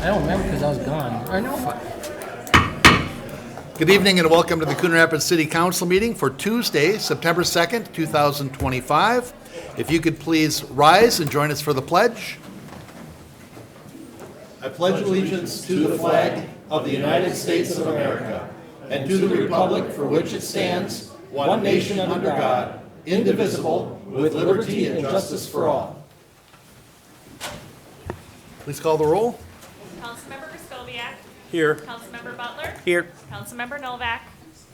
don't remember because I was gone. I know. Good evening and welcome to the Coon Rapids City Council meeting for Tuesday, September 2nd, 2025. If you could please rise and join us for the pledge. I pledge allegiance to the flag of the United States of America and to the republic for which it stands, one nation under God, indivisible, with liberty and justice for all. Please call the roll. Councilmember Griscoviac. Here. Councilmember Butler. Here. Councilmember Novak.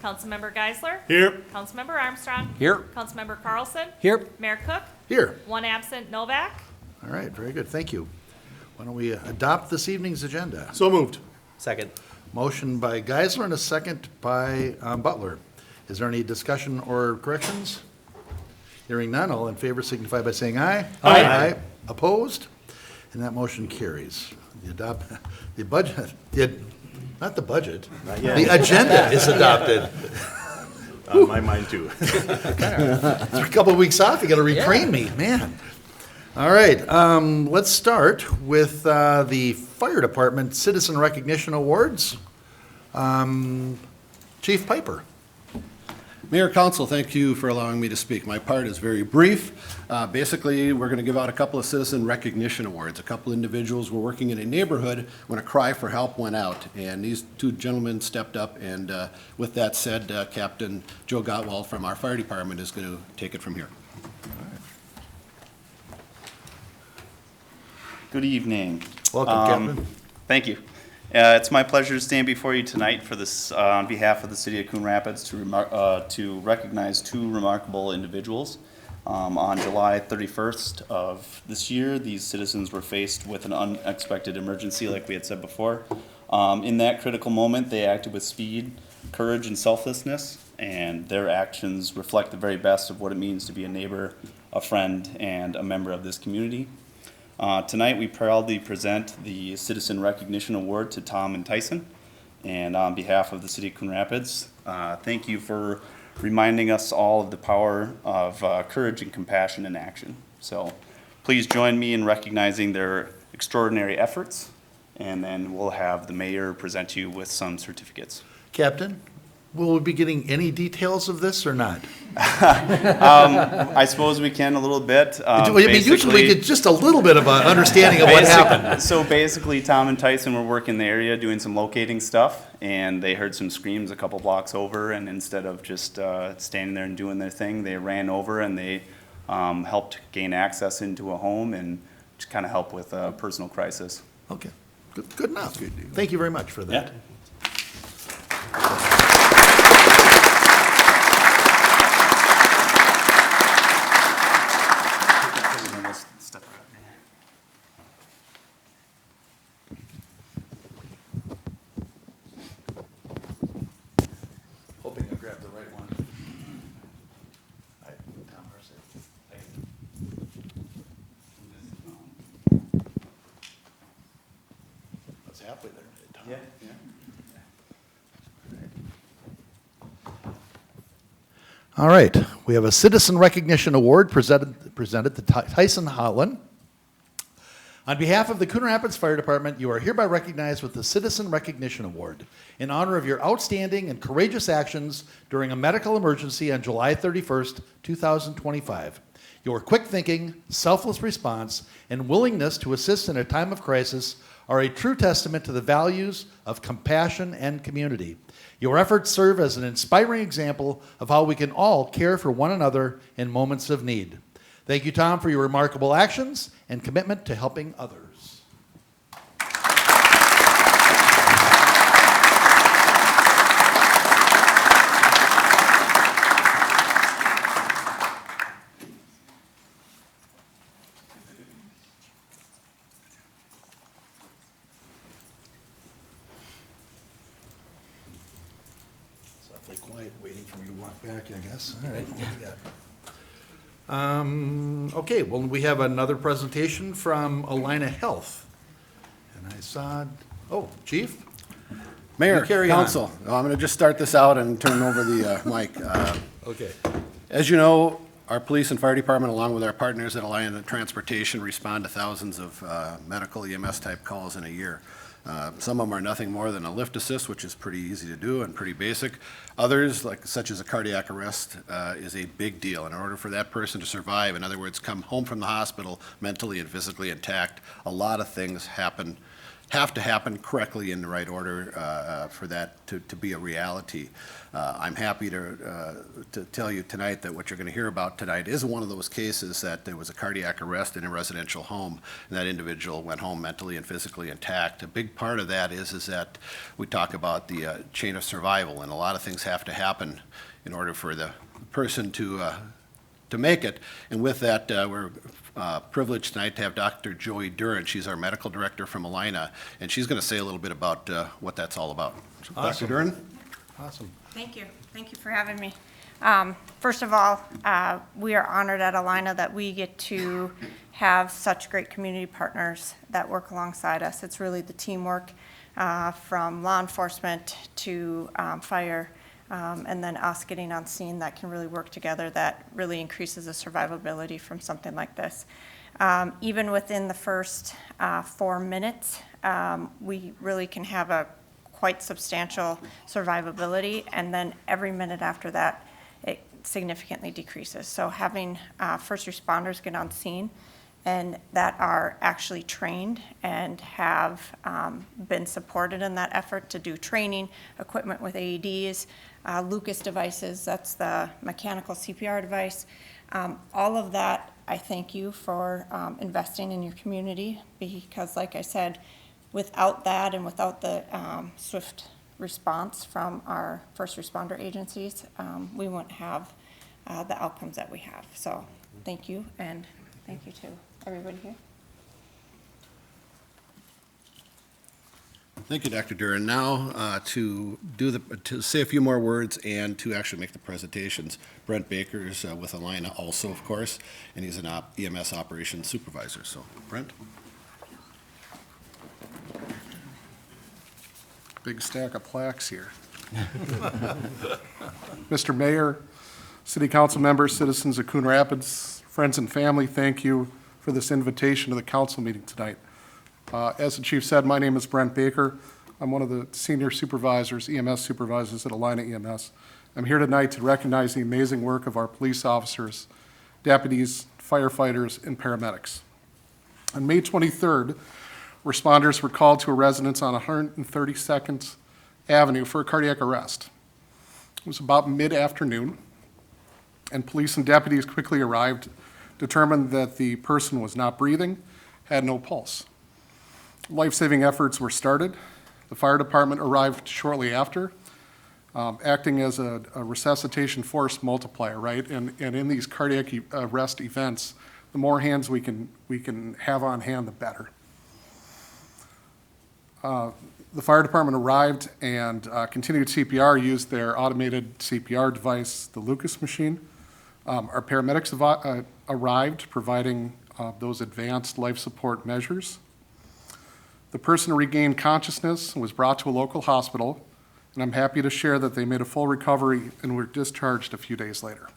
Councilmember Geisler. Here. Councilmember Armstrong. Here. Councilmember Carlson. Here. Mayor Cook. Here. One absent, Novak. All right, very good, thank you. Why don't we adopt this evening's agenda? So moved. Second. Motion by Geisler and a second by Butler. Is there any discussion or corrections? Hearing none, all in favor signify by saying aye. Aye. Opposed? And that motion carries. The budget, not the budget. Not yet. The agenda is adopted. On my mind too. It's a couple of weeks off, you gotta retrain me, man. All right, let's start with the Fire Department Citizen Recognition Awards. Chief Piper. Mayor, Council, thank you for allowing me to speak. My part is very brief. Basically, we're going to give out a couple of citizen recognition awards. A couple individuals were working in a neighborhood when a cry for help went out, and these two gentlemen stepped up, and with that said, Captain Joe Gottwald from our fire department is going to take it from here. Good evening. Welcome, Captain. Thank you. It's my pleasure to stand before you tonight for this, on behalf of the City of Coon Rapids to recognize two remarkable individuals. On July 31st of this year, these citizens were faced with an unexpected emergency, like we had said before. In that critical moment, they acted with speed, courage, and selflessness, and their actions reflect the very best of what it means to be a neighbor, a friend, and a member of this community. Tonight, we proudly present the Citizen Recognition Award to Tom and Tyson. And on behalf of the City of Coon Rapids, thank you for reminding us all of the power of courage and compassion in action. So please join me in recognizing their extraordinary efforts, and then we'll have the mayor present you with some certificates. Captain, will we be getting any details of this or not? I suppose we can a little bit. I mean, usually we get just a little bit of an understanding of what happened. So basically, Tom and Tyson were working the area doing some locating stuff, and they heard some screams a couple blocks over, and instead of just standing there and doing their thing, they ran over and they helped gain access into a home and just kind of help with a personal crisis. Okay, good enough. Thank you very much for that. Yeah. Hoping I grabbed the right one. Tom Mercer. That's halfway there, Tom. Yeah. All right, we have a Citizen Recognition Award presented to Tyson Holland. On behalf of the Coon Rapids Fire Department, you are hereby recognized with the Citizen Recognition Award in honor of your outstanding and courageous actions during a medical emergency on July 31st, 2025. Your quick thinking, selfless response, and willingness to assist in a time of crisis are a true testament to the values of compassion and community. Your efforts serve as an inspiring example of how we can all care for one another in moments of need. Thank you, Tom, for your remarkable actions and commitment to helping others. Quiet, waiting for me to walk back, I guess. All right, what do we got? Okay, well, we have another presentation from Alina Health. And I saw, oh, Chief? Mayor, carry on. Council, I'm going to just start this out and turn over the mic. Okay. As you know, our police and fire department, along with our partners at Alliant Transportation, respond to thousands of medical EMS type calls in a year. Some of them are nothing more than a lift assist, which is pretty easy to do and pretty basic. Others, like such as a cardiac arrest, is a big deal. In order for that person to survive, in other words, come home from the hospital mentally and physically intact, a lot of things have to happen correctly in the right order for that to be a reality. I'm happy to tell you tonight that what you're going to hear about tonight is one of those cases that there was a cardiac arrest in a residential home, and that individual went home mentally and physically intact. A big part of that is that we talk about the chain of survival, and a lot of things have to happen in order for the person to make it. And with that, we're privileged tonight to have Dr. Joey Duran. She's our medical director from Alina, and she's going to say a little bit about what that's all about. So, Awesome. Dr. Duran? Awesome. Thank you. Thank you for having me. First of all, we are honored at Alina that we get to have such great community partners that work alongside us. It's really the teamwork from law enforcement to fire, and then us getting on scene that can really work together that really increases the survivability from something like this. Even within the first 4 minutes, we really can have a quite substantial survivability, and then every minute after that, it significantly decreases. So having first responders get on scene and that are actually trained and have been supported in that effort to do training, equipment with AEDs, Lucas devices, that's the mechanical CPR device. All of that, I thank you for investing in your community, because like I said, without that and without the swift response from our first responder agencies, we wouldn't have the outcomes that we have. So thank you, and thank you to everybody here. Thank you, Dr. Duran. Now, to say a few more words and to actually make the presentations, Brent Baker is with Alina also, of course, and he's an EMS operations supervisor. So, Brent? Big stack of plaques here. Mr. Mayor, City Council members, citizens of Coon Rapids, friends and family, thank you for this invitation to the council meeting tonight. As the chief said, my name is Brent Baker. I'm one of the senior supervisors, EMS supervisors at Alina EMS. I'm here tonight to recognize the amazing work of our police officers, deputies, firefighters, and paramedics. On May 23rd, responders were called to a residence on 132nd Avenue for a cardiac arrest. It was about mid-afternoon, and police and deputies quickly arrived, determined that the person was not breathing, had no pulse. Life-saving efforts were started. The fire department arrived shortly after, acting as a resuscitation force multiplier, right? And in these cardiac arrest events, the more hands we can have on hand, the better. The fire department arrived and continued CPR, used their automated CPR device, the Lucas machine. Our paramedics arrived, providing those advanced life support measures. The person regained consciousness and was brought to a local hospital, and I'm happy to share that they made a full recovery and were discharged a few days later.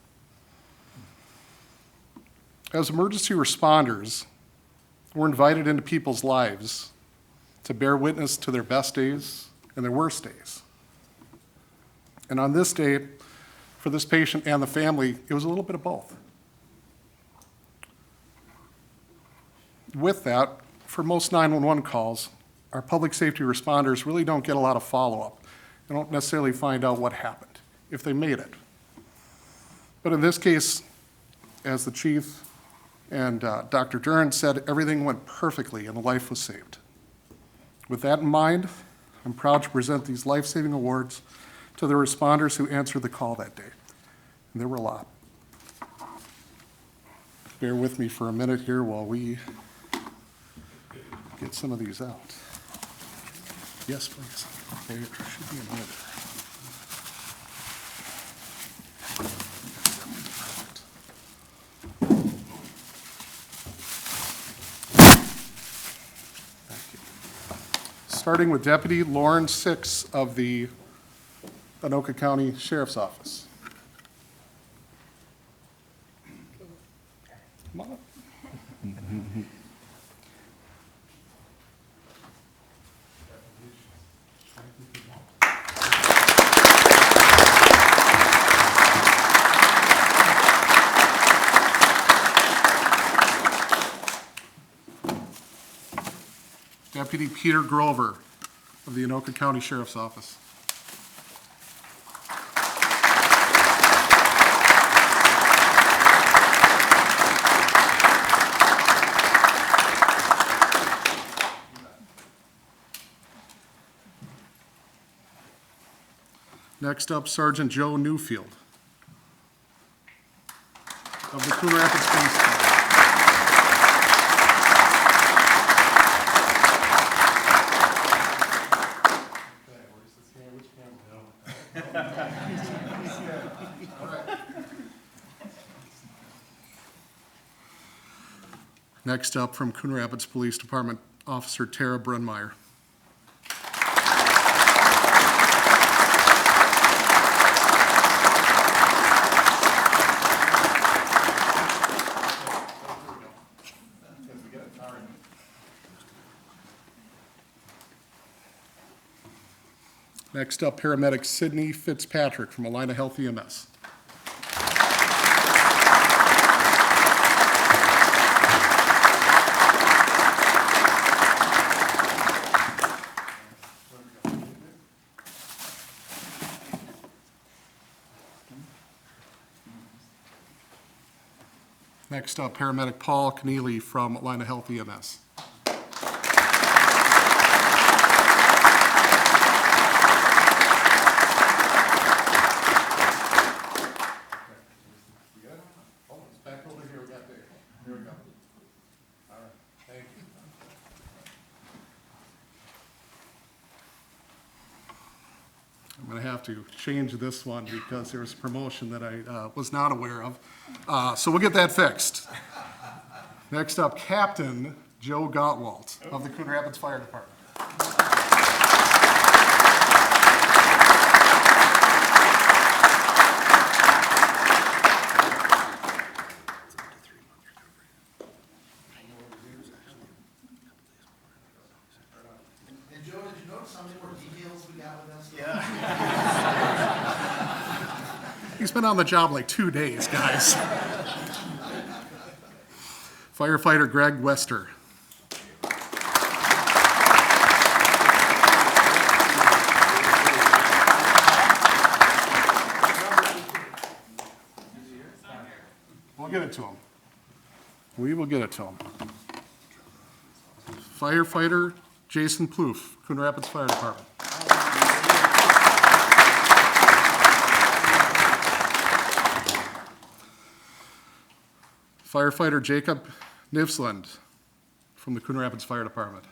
As emergency responders, we're invited into people's lives to bear witness to their best days and their worst days. And on this day, for this patient and the family, it was a little bit of both. With that, for most 911 calls, our public safety responders really don't get a lot of follow-up. They don't necessarily find out what happened, if they made it. But in this case, as the chief and Dr. Duran said, everything went perfectly and the life was saved. With that in mind, I'm proud to present these life-saving awards to the responders who answered the call that day. And there were a lot. Bear with me for a minute here while we get some of these out. Yes, please. There should be another. Thank you. Starting with Deputy Lauren Six of the Anoka County Sheriff's Office. Come on up. Deputy Peter Grover of the Anoka County Sheriff's Office. Next up, Sergeant Joe Newfield of the Coon Rapids Police Department. Next up, from Coon Rapids Police Department, Officer Tara Brunmeyer. Next up, paramedic Sydney Fitzpatrick from Alina Health EMS. Next up, paramedic Paul Keneally from Alina Health EMS. I'm going to have to change this one because there was a promotion that I was not aware of. So we'll get that fixed. Next up, Captain Joe Gottwalt of the Coon Rapids Fire Department. And Joe, did you notice how many more details we got with us? He's been on the job like 2 days, guys. Firefighter Greg Wester. We'll get it to him. We will get it to him. Firefighter Jason Plouffe, Coon Rapids Fire Department. Firefighter Jacob Nivsland from the Coon Rapids Fire Department.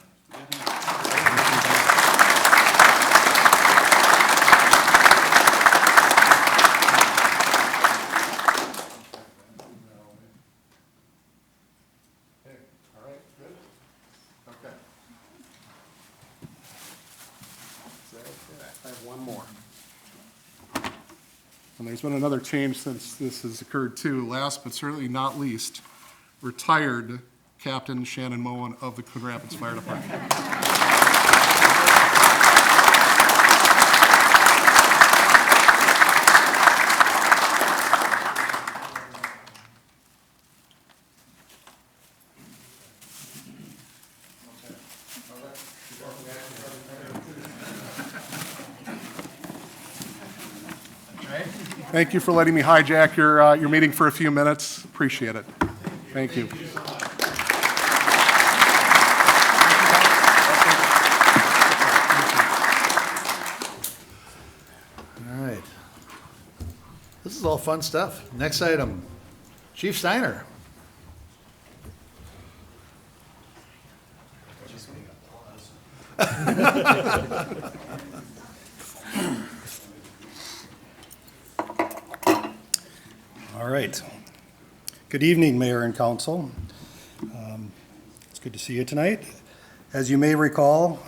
I have one more. And there's been another change since this has occurred too. Last but certainly not least, retired Captain Shannon Moen of the Coon Rapids Fire Department. Thank you for letting me hijack your meeting for a few minutes. Appreciate it. Thank you. All right. This is all fun stuff. Next item, Chief Steiner. All right. Good evening, Mayor and Council. It's good to see you tonight. As you may recall,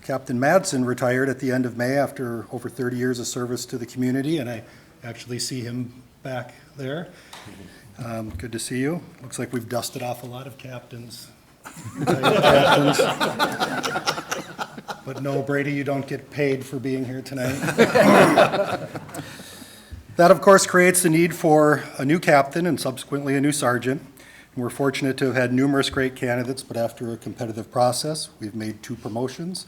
Captain Madsen retired at the end of May after over 30 years of service to the community, and I actually see him back there. Good to see you. Looks like we've dusted off a lot of captains. But no, Brady, you don't get paid for being here tonight. That, of course, creates the need for a new captain and subsequently a new sergeant. We're fortunate to have had numerous great candidates, but after a competitive process, we've made 2 promotions.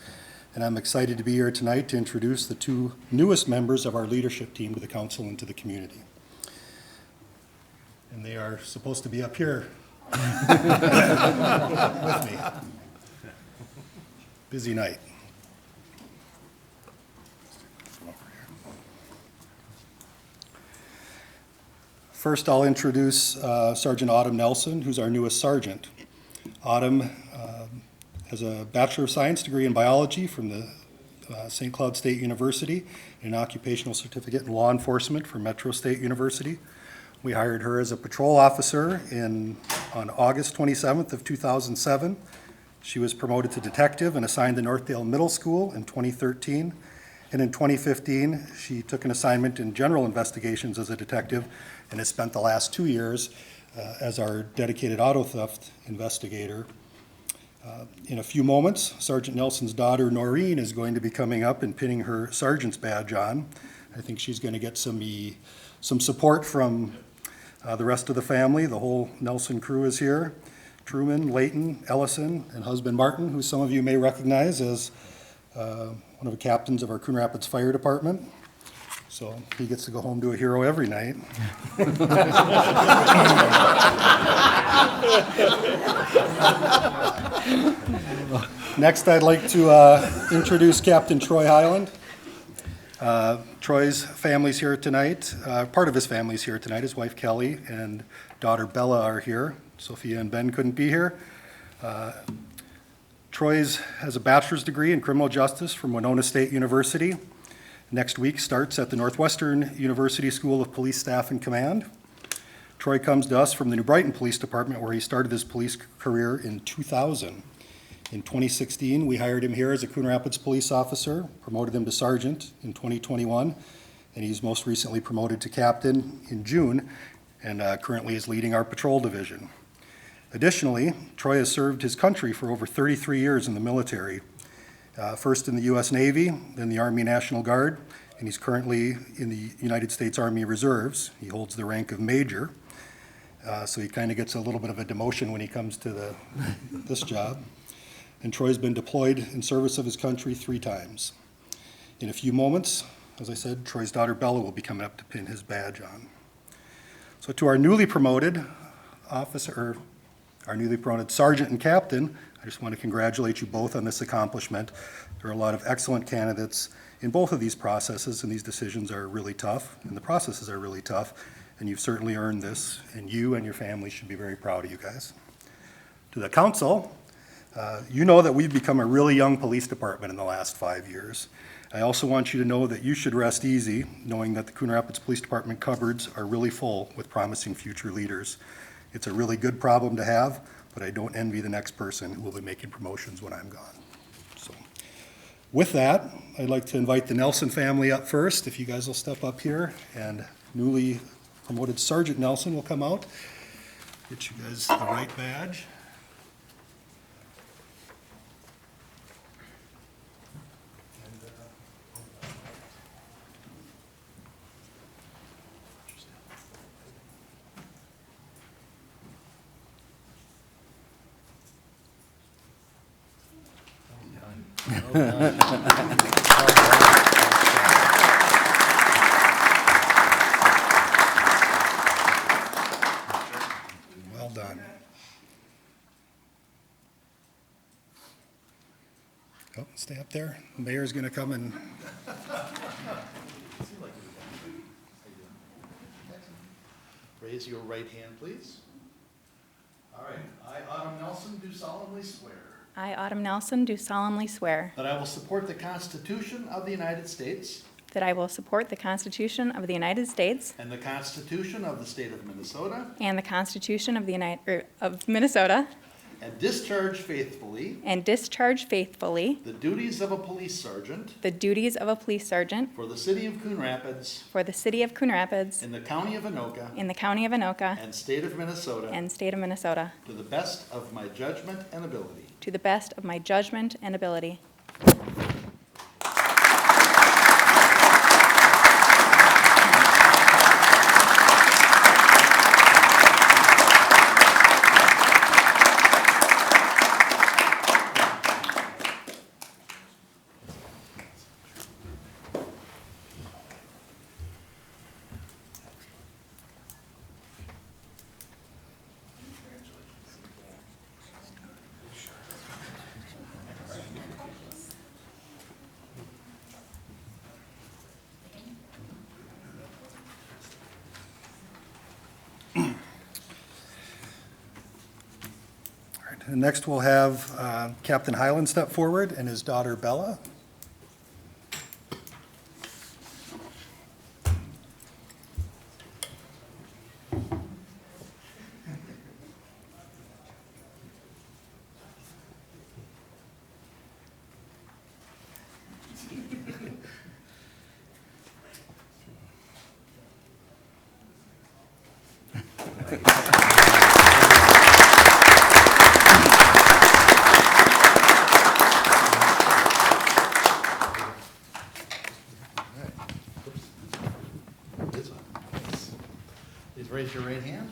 And I'm excited to be here tonight to introduce the 2 newest members of our leadership team to the council and to the community. And they are supposed to be up here with me. Busy night. First, I'll introduce Sergeant Autumn Nelson, who's our newest sergeant. Autumn has a Bachelor of Science degree in biology from the St. Cloud State University and an occupational certificate in law enforcement from Metro State University. We hired her as a patrol officer on August 27th of 2007. She was promoted to detective and assigned to Northdale Middle School in 2013. And in 2015, she took an assignment in general investigations as a detective and has spent the last 2 years as our dedicated auto theft investigator. In a few moments, Sergeant Nelson's daughter, Noreen, is going to be coming up and pinning her sergeant's badge on. I think she's going to get some support from the rest of the family. The whole Nelson crew is here. Truman, Layton, Ellison, and husband Martin, who some of you may recognize as one of the captains of our Coon Rapids Fire Department. So he gets to go home to a hero every night. Next, I'd like to introduce Captain Troy Highland. Troy's family's here tonight. Part of his family's here tonight. His wife Kelly and daughter Bella are here. Sophia and Ben couldn't be here. Troy has a bachelor's degree in criminal justice from Winona State University. Next week starts at the Northwestern University School of Police Staff and Command. Troy comes to us from the New Brighton Police Department, where he started his police career in 2000. In 2016, we hired him here as a Coon Rapids police officer, promoted him to sergeant in 2021, and he's most recently promoted to captain in June, and currently is leading our patrol division. Additionally, Troy has served his country for over 33 years in the military, first in the U.S. Navy, then the Army National Guard, and he's currently in the United States Army Reserves. He holds the rank of major, so he kind of gets a little bit of a demotion when he comes to this job. And Troy's been deployed in service of his country 3 times. In a few moments, as I said, Troy's daughter Bella will be coming up to pin his badge on. So to our newly promoted sergeant and captain, I just want to congratulate you both on this accomplishment. There are a lot of excellent candidates in both of these processes, and these decisions are really tough, and the processes are really tough, and you've certainly earned this, and you and your family should be very proud of you guys. To the council, you know that we've become a really young police department in the last 5 years. I also want you to know that you should rest easy, knowing that the Coon Rapids Police Department cupboards are really full with promising future leaders. It's a really good problem to have, but I don't envy the next person who will be making promotions when I'm gone. So, with that, I'd like to invite the Nelson family up first. If you guys will step up here, and newly promoted Sergeant Nelson will come out. Get you guys the right badge. Well done. Oh, stay up there. The mayor's going to come and. Raise your right hand, please. All right. I, Autumn Nelson, do solemnly swear I, Autumn Nelson, do solemnly swear that I will support the Constitution of the United States that I will support the Constitution of the United States and the Constitution of the State of Minnesota and the Constitution of of Minnesota, and discharge faithfully and discharge faithfully the duties of a police sergeant the duties of a police sergeant for the city of Coon Rapids for the city of Coon Rapids in the county of Anoka in the county of Anoka and state of Minnesota and state of Minnesota to the best of my judgment and ability. to the best of my judgment and ability. And next, we'll have Captain Highland step forward and his daughter Bella. Please raise your right hand.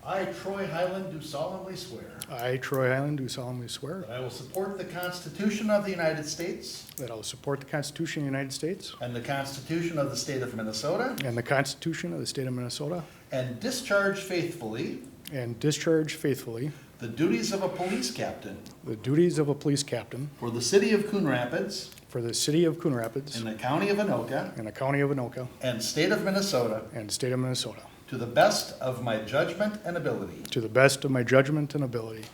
I, Troy Highland, do solemnly swear I, Troy Highland, do solemnly swear that I will support the Constitution of the United States that I will support the Constitution of the United States and the Constitution of the State of Minnesota, and the Constitution of the State of Minnesota, and discharge faithfully and discharge faithfully the duties of a police captain the duties of a police captain for the city of Coon Rapids for the city of Coon Rapids in the county of Anoka and the county of Anoka and state of Minnesota and state of Minnesota, to the best of my judgment and ability. to the best of my judgment and ability.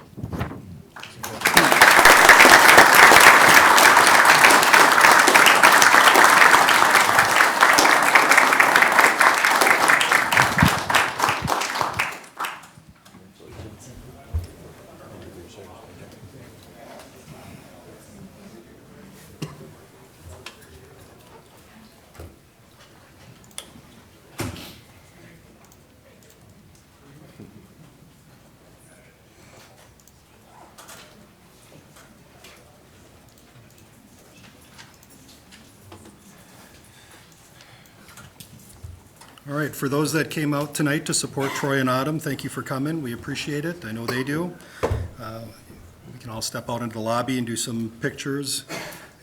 All right, for those that came out tonight to support Troy and Autumn, thank you for coming. We appreciate it. I know they do. We can all step out into the lobby and do some pictures,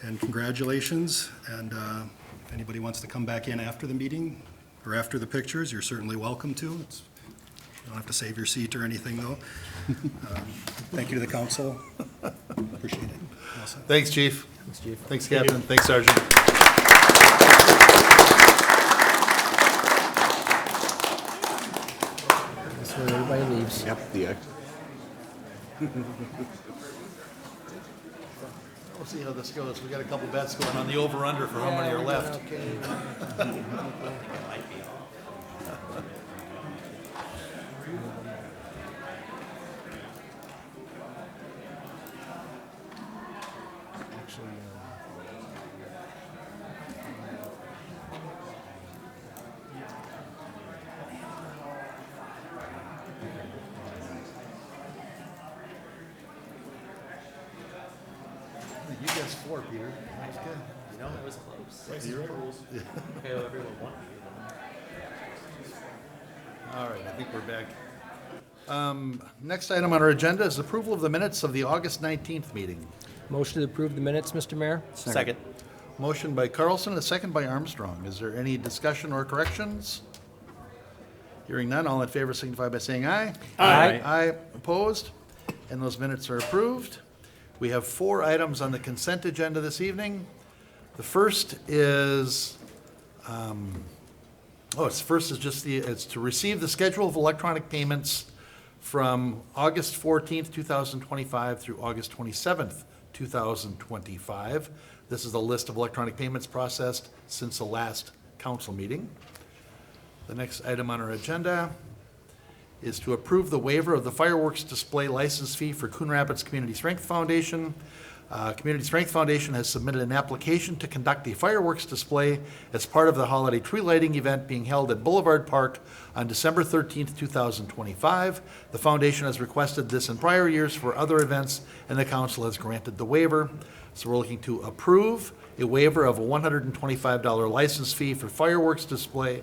and congratulations. And if anybody wants to come back in after the meeting or after the pictures, you're certainly welcome to. You don't have to save your seat or anything, though. Thank you to the council. Appreciate it. Well said. Thanks, Chief. Thanks, Chief. Thanks, Captain. Thanks, Sergeant. That's where everybody leaves. Yep, the We'll see how this goes. We got a couple bets going on the over-under for how many are left. You guessed 4, Peter. That's good. You know, it was close. You're right. Okay, everyone won. All right, I think we're back. Next item on our agenda is approval of the minutes of the August 19th meeting. Motion to approve the minutes, Mr. Mayor? Second. Motion by Carlson, a second by Armstrong. Is there any discussion or corrections? Hearing none, all in favor signify by saying aye. Aye. Aye, opposed, and those minutes are approved. We have 4 items on the consent agenda this evening. The first is, it's to receive the schedule of electronic payments from August 14th, 2025 through August 27th, 2025. This is the list of electronic payments processed since the last council meeting. The next item on our agenda is to approve the waiver of the fireworks display license fee for Coon Rapids Community Strength Foundation. Community Strength Foundation has submitted an application to conduct a fireworks display as part of the holiday tree lighting event being held at Boulevard Park on December 13th, 2025. The foundation has requested this in prior years for other events, and the council has granted the waiver. So we're looking to approve a waiver of a $125 license fee for fireworks display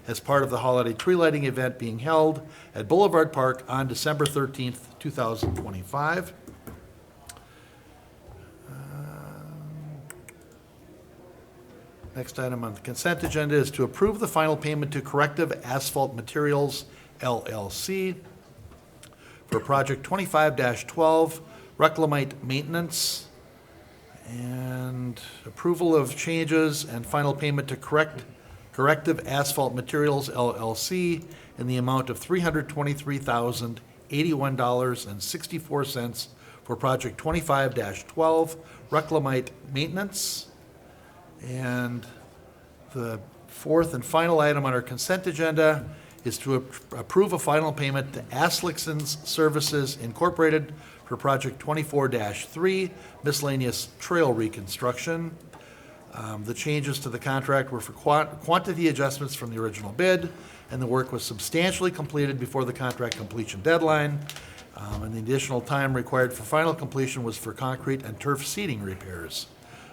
as part of the holiday tree lighting event being held at Boulevard Park on December 13th, 2025. Next item on the consent agenda is to approve the final payment to Corrective Asphalt Materials, LLC, for project 25-12, reclamite maintenance, and approval of changes and final payment to Corrective Asphalt Materials, LLC, in the amount of $323,800. $81.64 for project 25-12 reclamite maintenance. And the fourth and final item on our consent agenda is to approve a final payment to Aslickson's Services Incorporated for project 24-3 miscellaneous trail reconstruction. The changes to the contract were for quantity adjustments from the original bid, and the work was substantially completed before the contract completion deadline. And the additional time required for final completion was for concrete and turf seeding repairs.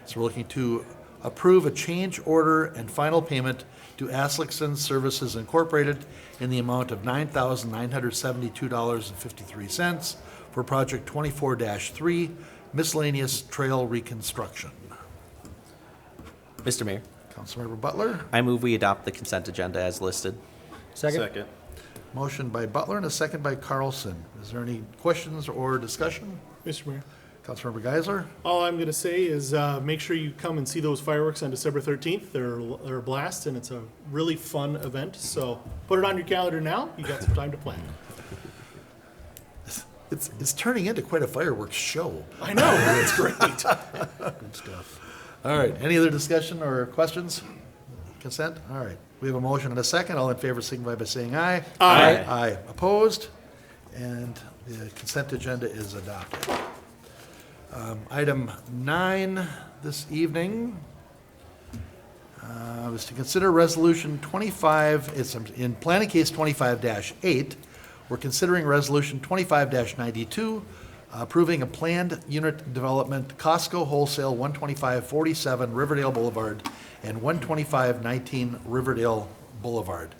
So we're looking to approve a change order and final payment to Aslickson Services Incorporated in the amount of $9,972.53 for project 24-3 miscellaneous trail reconstruction. Mr. Mayor, Councilmember Butler, I move we adopt the consent agenda as listed. Second? motion by Butler and a second by Carlson. Is there any questions or discussion? Mr. Mayor, Councilmember Geisler? all I'm going to say is make sure you come and see those fireworks on December 13th. They're a blast, and it's a really fun event. So put it on your calendar now. You got some time to plan. It's turning into quite a fireworks show. I know. That's great. Good stuff. All right, any other discussion or questions? Consent? All right, we have a motion and a second. All in favor signify by saying aye. Aye. Aye. Opposed? And the consent agenda is adopted. Item 9 this evening was to consider resolution 25, it's in planning case 25-8. We're considering resolution 25-92, approving a planned unit development, Costco Wholesale 12547 Riverdale Boulevard and 12519 Riverdale Boulevard.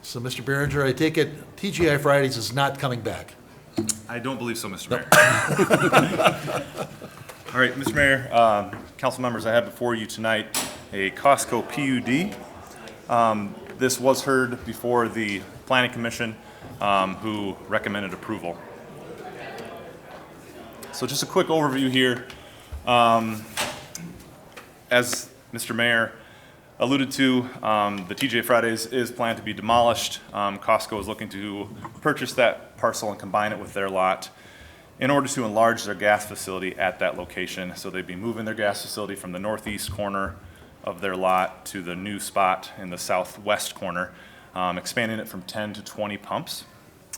So, Mr. Behringer, I take it TGI Fridays is not coming back. I don't believe so, Mr. Mayor. All right, Mr. Mayor, council members, I have before you tonight a Costco PUD. This was heard before the Planning Commission, who recommended approval. So just a quick overview here. As Mr. Mayor alluded to, the TJ Fridays is planned to be demolished. Costco is looking to purchase that parcel and combine it with their lot in order to enlarge their gas facility at that location. So they'd be moving their gas facility from the northeast corner of their lot to the new spot in the southwest corner, expanding it from 10 to 20 pumps.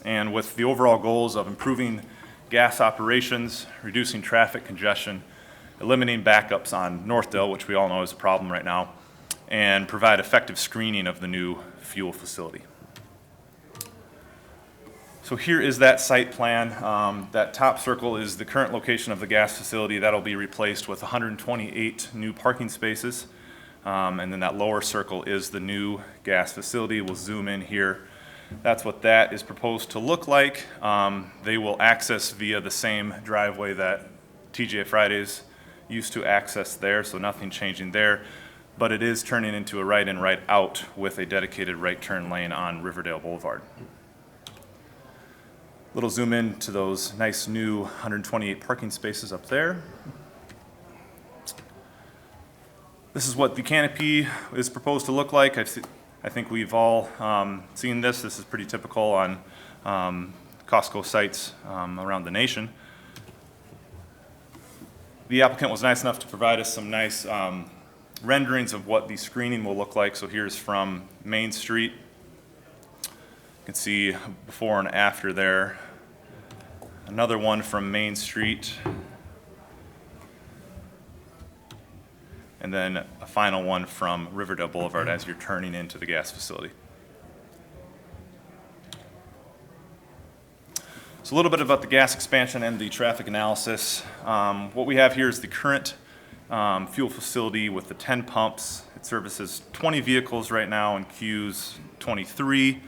And with the overall goals of improving gas operations, reducing traffic congestion, eliminating backups on Northdale, which we all know is a problem right now, and provide effective screening of the new fuel facility. So here is that site plan. That top circle is the current location of the gas facility. That'll be replaced with 128 new parking spaces. And then that lower circle is the new gas facility. We'll zoom in here. That's what that is proposed to look like. They will access via the same driveway that TGI Fridays used to access there, so nothing changing there. But it is turning into a right in, right out with a dedicated right turn lane on Riverdale Boulevard. Little zoom in to those nice new 128 parking spaces up there. This is what the canopy is proposed to look like. I think we've all seen this. This is pretty typical on Costco sites around the nation. The applicant was nice enough to provide us some nice renderings of what the screening will look like. So here's from Main Street. You can see before and after there. Another one from Main Street. And then a final one from Riverdale Boulevard as you're turning into the gas facility. So a little bit about the gas expansion and the traffic analysis. What we have here is the current fuel facility with the 10 pumps. It services 20 vehicles right now and queues 23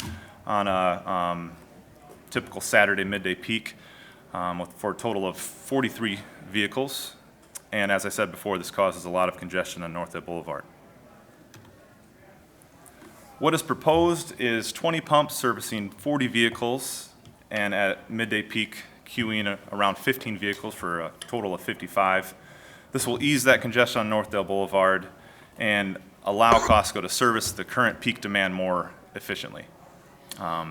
on a typical Saturday midday peak for a total of 43 vehicles. And as I said before, this causes a lot of congestion on Northdale Boulevard. What is proposed is 20 pumps servicing 40 vehicles and at midday peak queuing around 15 vehicles for a total of 55. This will ease that congestion on Northdale Boulevard and allow Costco to service the current peak demand more efficiently.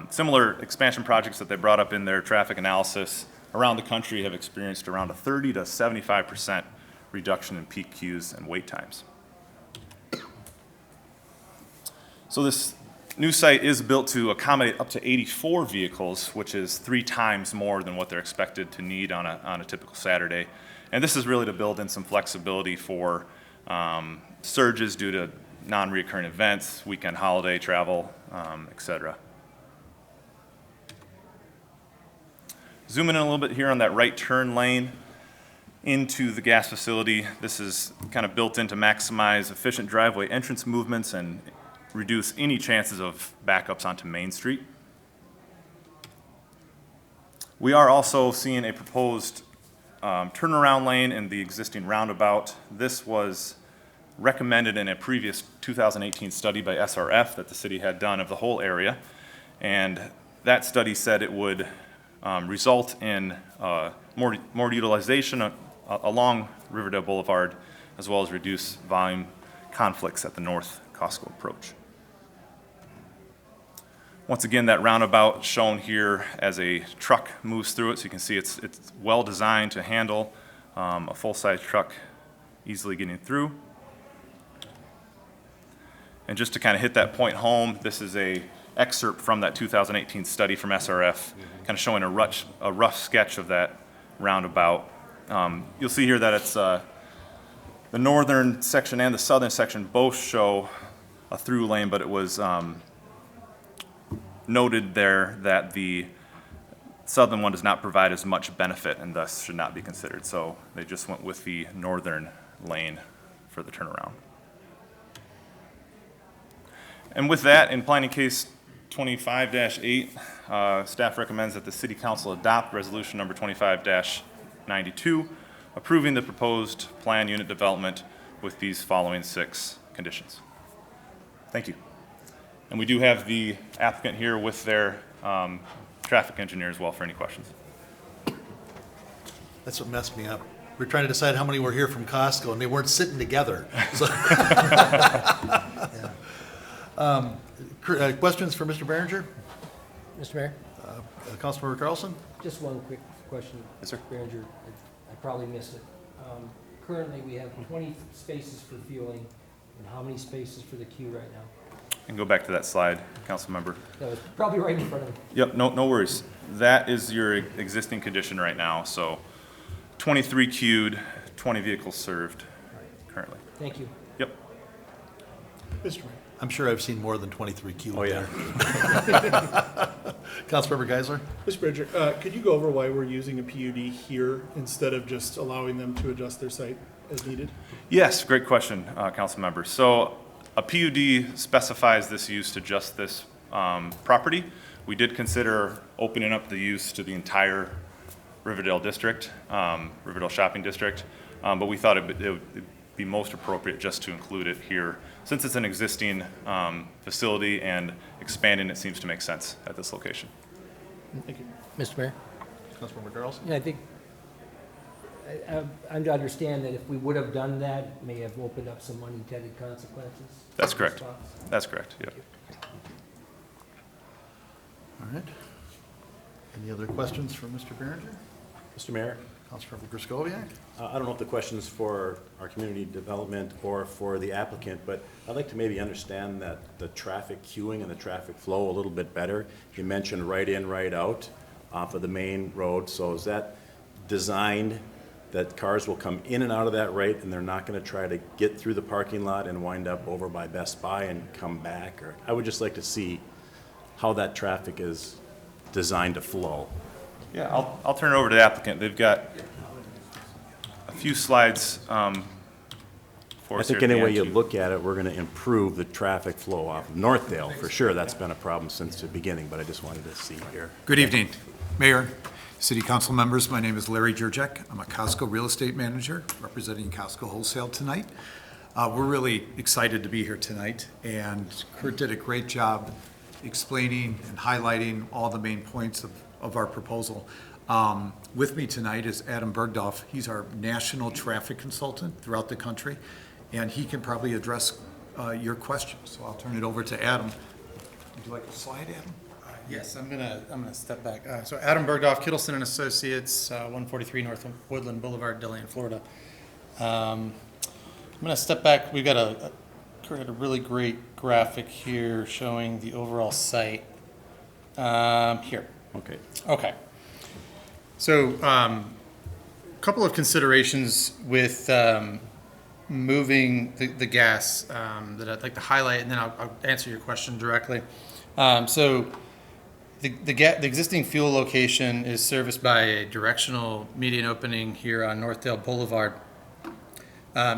Similar expansion projects that they brought up in their traffic analysis around the country have experienced around a 30 to 75% reduction in peak queues and wait times. So this new site is built to accommodate up to 84 vehicles, which is 3 times more than what they're expected to need on a typical Saturday. And this is really to build in some flexibility for surges due to non-recurring events, weekend holiday travel, et cetera. Zooming in a little bit here on that right turn lane into the gas facility. This is kind of built in to maximize efficient driveway entrance movements and reduce any chances of backups onto Main Street. We are also seeing a proposed turnaround lane in the existing roundabout. This was recommended in a previous 2018 study by SRF that the city had done of the whole area. And that study said it would result in more utilization along Riverdale Boulevard, as well as reduce volume conflicts at the North Costco approach. Once again, that roundabout shown here as a truck moves through it, so you can see it's well designed to handle a full-size truck easily getting through. And just to kind of hit that point home, this is a excerpt from that 2018 study from SRF, kind of showing a rough sketch of that roundabout. You'll see here that it's the northern section and the southern section both show a through lane, but it was noted there that the southern one does not provide as much benefit and thus should not be considered. So they just went with the northern lane for the turnaround. And with that, in planning case 25-8, staff recommends that the City Council adopt resolution number 25-92, approving the proposed plan unit development with these following 6 conditions. Thank you. And we do have the applicant here with their traffic engineer as well for any questions. That's what messed me up. We were trying to decide how many were here from Costco, and they weren't sitting together. So questions for Mr. Behringer? Mr. Mayor, Councilmember Carlson? just one quick question. Yes, sir. Mr. Behringer, I probably missed it. Currently, we have 20 spaces for fueling, and how many spaces for the queue right now? And go back to that slide, council member. That was probably right in front of me. Yep, no worries. That is your existing condition right now. So 23 queued, 20 vehicles served currently. Thank you. Yep. Mr. Mayor. I'm sure I've seen more than 23 queued Oh, yeah. there. Councilmember Geisler? Mr. Bridger, could you go over why we're using a PUD here instead of just allowing them to adjust their site as needed? Yes, great question, council member. So a PUD specifies this use to just this property. We did consider opening up the use to the entire Riverdale district, Riverdale shopping district, but we thought it would be most appropriate just to include it here. Since it's an existing facility and expanding, it seems to make sense at this location. Thank you. Mr. Mayor? Councilmember Carlson? Yeah, I think, I'm to understand that if we would have done that, it may have opened up some unintended consequences. That's correct. That's correct, yep. All right. Any other questions for Mr. Behringer? Mr. Mayor, Councilmember Griscoviac? I don't know if the question is for our community development or for the applicant, but I'd like to maybe understand that the traffic queuing and the traffic flow a little bit better. You mentioned right in, right out off of the main road. So is that designed that cars will come in and out of that right and they're not going to try to get through the parking lot and wind up over by Best Buy and come back? Or I would just like to see how that traffic is designed to flow. Yeah, I'll turn it over to the applicant. They've got a few slides for I us here think at the any way end, you too. look at it, we're going to improve the traffic flow off of Northdale. For sure, that's been a problem since the beginning, but I just wanted to see here. Good evening, Mayor, City Council members. My name is Larry Jurczyk. I'm a Costco real estate manager representing Costco Wholesale tonight. We're really excited to be here tonight, and Kurt did a great job explaining and highlighting all the main points of our proposal. With me tonight is Adam Bergdorf. He's our national traffic consultant throughout the country, and he can probably address your questions. So I'll turn it over to Adam. Would you like a slide, Adam? Yes, I'm gonna step back. So Adam Bergdorf, Kittleson and Associates, 143 North Woodland Boulevard, Deland, Florida. I'm gonna step back. We've got a really great graphic here showing the overall site. Here. Okay. Okay. So, a couple of considerations with moving the gas that I'd like to highlight, and then I'll answer your question directly. So, the existing fuel location is serviced by a directional median opening here on Northdale Boulevard.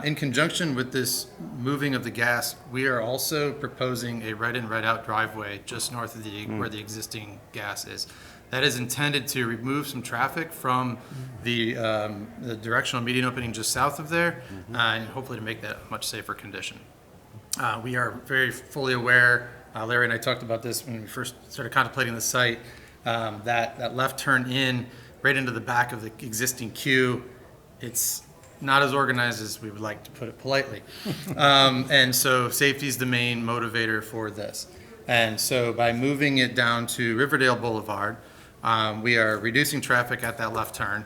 In conjunction with this moving of the gas, we are also proposing a right-in, right-out driveway just north of where the existing gas is. That is intended to remove some traffic from the directional median opening just south of there, and hopefully to make that a much safer condition. We are very fully aware, Larry and I talked about this when we first started contemplating the site, that left turn in right into the back of the existing queue, it's not as organized as we would like, to put it politely. And so safety is the main motivator for this. And so by moving it down to Riverdale Boulevard, we are reducing traffic at that left turn,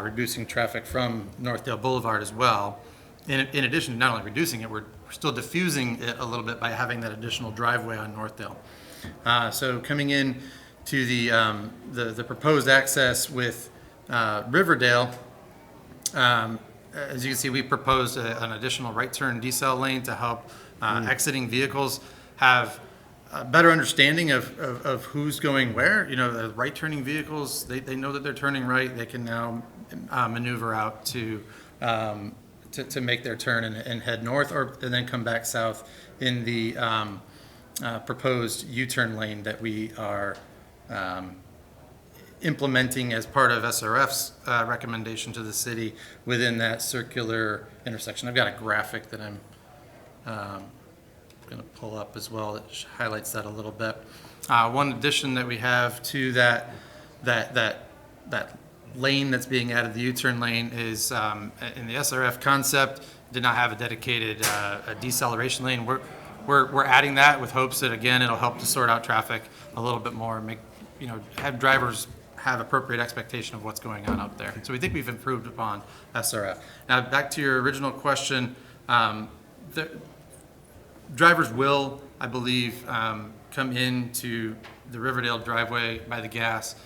reducing traffic from Northdale Boulevard as well. In addition to not only reducing it, we're still diffusing it a little bit by having that additional driveway on Northdale. So coming in to the proposed access with Riverdale, as you can see, we proposed an additional right turn decel lane to help exiting vehicles have a better understanding of who's going where. You know, the right turning vehicles, they know that they're turning right. They can now maneuver out to make their turn and head north, and then come back south in the proposed U-turn lane that we are implementing as part of SRF's recommendation to the city within that circular intersection. I've got a graphic that I'm going to pull up as well that highlights that a little bit. One addition that we have to that lane that's being added, the U-turn lane, is in the SRF concept did not have a dedicated a deceleration lane. We're adding that with hopes that, again, it'll help to sort out traffic a little bit more, and make, you know, have drivers have appropriate expectation of what's going on out there. So we think we've improved upon SRF. Now back to your original question, the drivers will, I believe, come into the Riverdale driveway by the gas.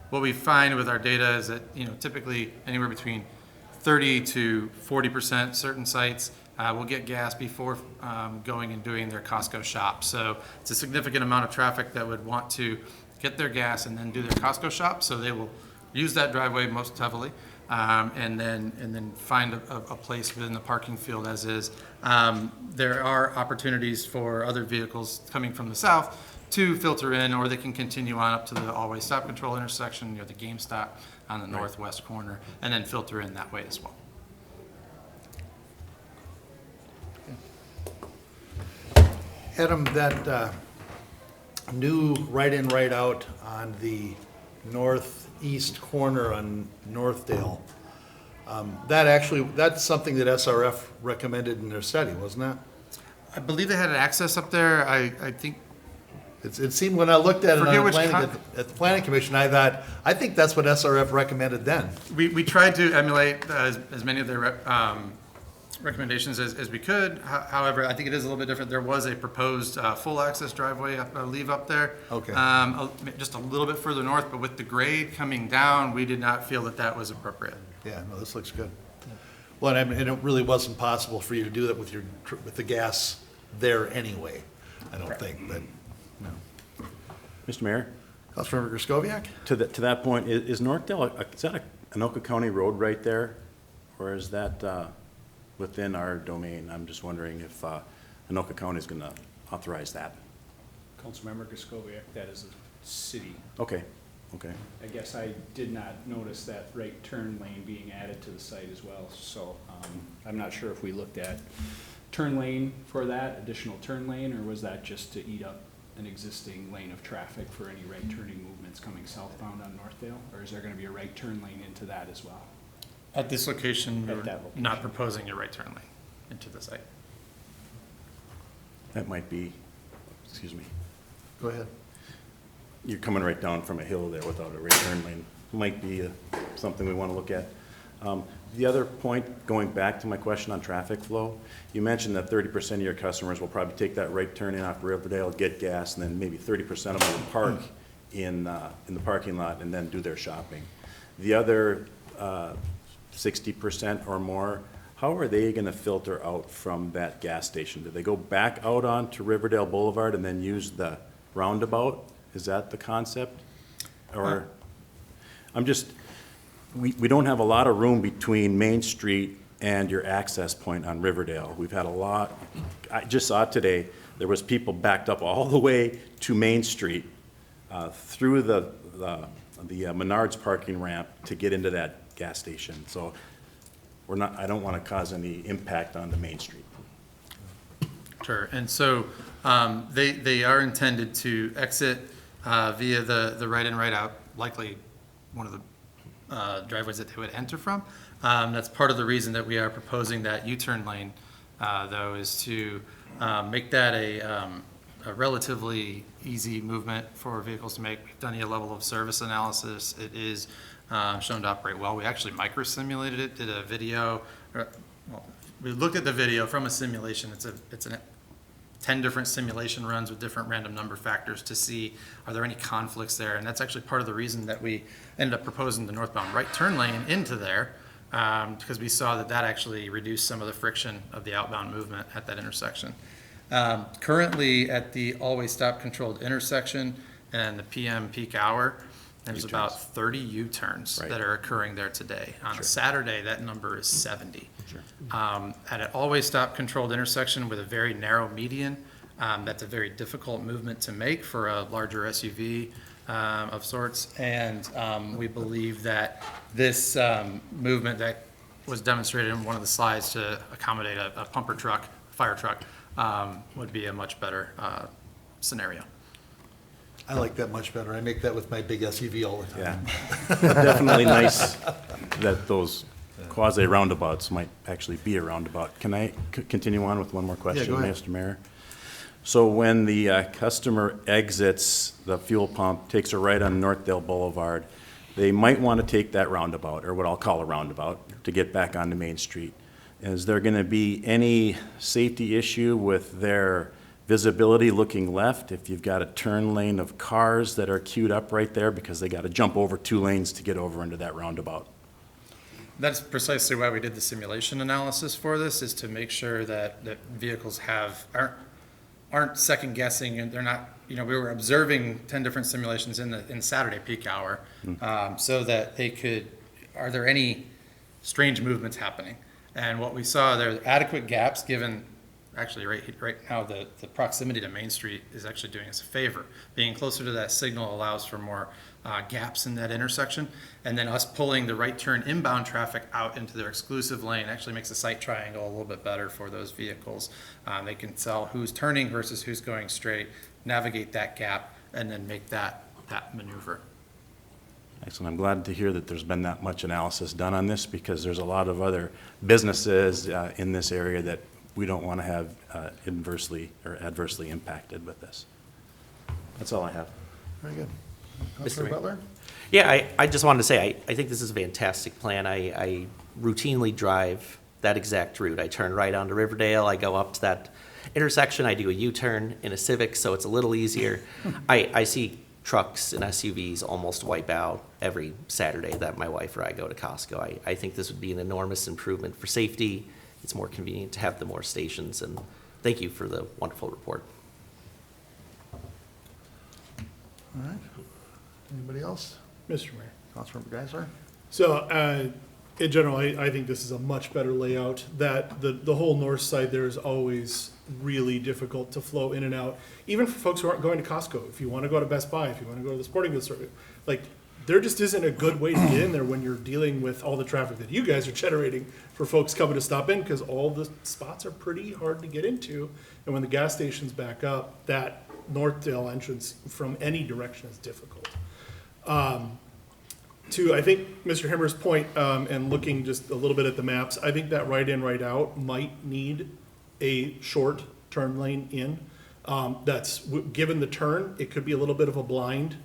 What we find with our data is that, you know, typically anywhere between 30 to 40% certain sites will get gas before going and doing their Costco shop. So it's a significant amount of traffic that would want to get their gas and then do their Costco shop. So they will use that driveway most heavily, and then find a place within the parking field as is. There are opportunities for other vehicles coming from the south to filter in, or they can continue on up to the all-way stop control intersection near the GameStop on the northwest corner, and then filter in that way as well. Adam, that new right-in, right-out on the northeast corner on Northdale, that's something that SRF recommended in their study, wasn't it? I believe they had an access up there. I think it seemed, when I looked at it Forget on which at the planning commission, I think that's what SRF recommended then. we tried to emulate as many of their recommendations as we could. However, I think it is a little bit different. There was a proposed full access driveway leave up there. Okay. Just a little bit further north, but with the grade coming down, we did not feel that was appropriate. Yeah, no, this looks good. Well, and it really wasn't possible for you to do that with the gas there anyway, I don't think, but, no. Mr. Mayor? Councilmember Griscoviac? To that point, is Northdale, is that a Anoka County road right there? Or is that within our domain? I'm just wondering if Anoka County is going to authorize that. Councilmember Griscoviac, that is a city. Okay, okay. I guess I did not notice that right turn lane being added to the site as well, so I'm not sure if we looked at turn lane for that, additional turn lane, or was that just to eat up an existing lane of traffic for any right turning movements coming southbound on Northdale, or is there going to be a right turn lane into that as well? At this location, At we're that location. not proposing a right turn lane into the site. That might be, excuse me. Go ahead. you're coming right down from a hill there without a right turn lane. Might be something we want to look at. The other point, going back to my question on traffic flow, you mentioned that 30% of your customers will probably take that right turn in off Riverdale, get gas, and then maybe 30% of them will park in the parking lot and then do their shopping. The other 60% or more, how are they going to filter out from that gas station? Do they go back out onto Riverdale Boulevard and then use the roundabout? Is that the concept? Or, we don't have a lot of room between Main Street and your access point on Riverdale. We've had a lot, I just saw it today, there was people backed up all the way to Main Street through the Menards parking ramp to get into that gas station. So I don't want to cause any impact on the Main Street. Sure, and so they are intended to exit via the right in, right out, likely one of the driveways that they would enter from. That's part of the reason that we are proposing that U-turn lane, though, is to make that a relatively easy movement for vehicles to make. We've done a level of service analysis. It is shown to operate well. We actually micro-simulated it, did a video. We looked at the video from a simulation. It's 10 different simulation runs with different random number factors to see are there any conflicts there. And that's actually part of the reason that we ended up proposing the northbound right turn lane into there, because we saw that actually reduced some of the friction of the outbound movement at that intersection. Currently at the always stop controlled intersection and the PM peak hour, there's U-turns. about 30 U-turns Right. that are occurring there today. On Sure. a Saturday, that number is 70. Sure. At an always stop controlled intersection with a very narrow median, that's a very difficult movement to make for a larger SUV of sorts. And we believe that this movement that was demonstrated in one of the slides to accommodate a pumper truck, fire truck, would be a much better scenario. I like that much better. I make that with my big SUV all the Yeah. time. Definitely nice that those quasi roundabouts might actually be a roundabout. Can I continue on with one more question, go ahead. Mr. Mayor? So when the customer exits the fuel pump, takes a right on Northdale Boulevard, they might want to take that roundabout, or what I'll call a roundabout, to get back onto Main Street. Is there going to be any safety issue with their visibility looking left if you've got a turn lane of cars that are queued up right there because they got to jump over 2 lanes to get over into that roundabout? That's precisely why we did the simulation analysis for this, is to make sure that vehicles aren't second guessing, and they're not, we were observing 10 different simulations in Saturday peak hour, so that are there any strange movements happening? And what we saw, there are adequate gaps given, actually right now, the proximity to Main Street is actually doing us a favor. Being closer to that signal allows for more gaps in that intersection. And then us pulling the right turn inbound traffic out into their exclusive lane actually makes the sight triangle a little bit better for those vehicles. They can tell who's turning versus who's going straight, navigate that gap, and then make that maneuver. Excellent. I'm glad to hear that there's been that much analysis done on this, because there's a lot of other businesses in this area that we don't want to have adversely impacted with this. That's all I have. Very good. Mr. Councilor Mayor. Butler? Yeah, I just wanted to say, I think this is a fantastic plan. I routinely drive that exact route. I turn right onto Riverdale, I go up to that intersection, I do a U-turn in a Civic, so it's a little easier. I see trucks and SUVs almost wipe out every Saturday that my wife or I go to Costco. I think this would be an enormous improvement for safety. It's more convenient to have the more stations, and thank you for the wonderful report. All right. Anybody else? Mr. Mayor. Councilmember Geisler? So, in general, I think this is a much better layout. That the whole north side there is always really difficult to flow in and out, even for folks who aren't going to Costco. If you want to go to Best Buy, if you want to go to the sporting goods store, like, there just isn't a good way to get in there when you're dealing with all the traffic that you guys are generating for folks coming to stop in, because all the spots are pretty hard to get into. And when the gas stations back up, that Northdale entrance from any direction is difficult. To, I think, Mr. Himmer's point, and looking just a little bit at the maps, I think that right in, right out might need a short turn lane in. Given the turn, it could be a little bit of a blind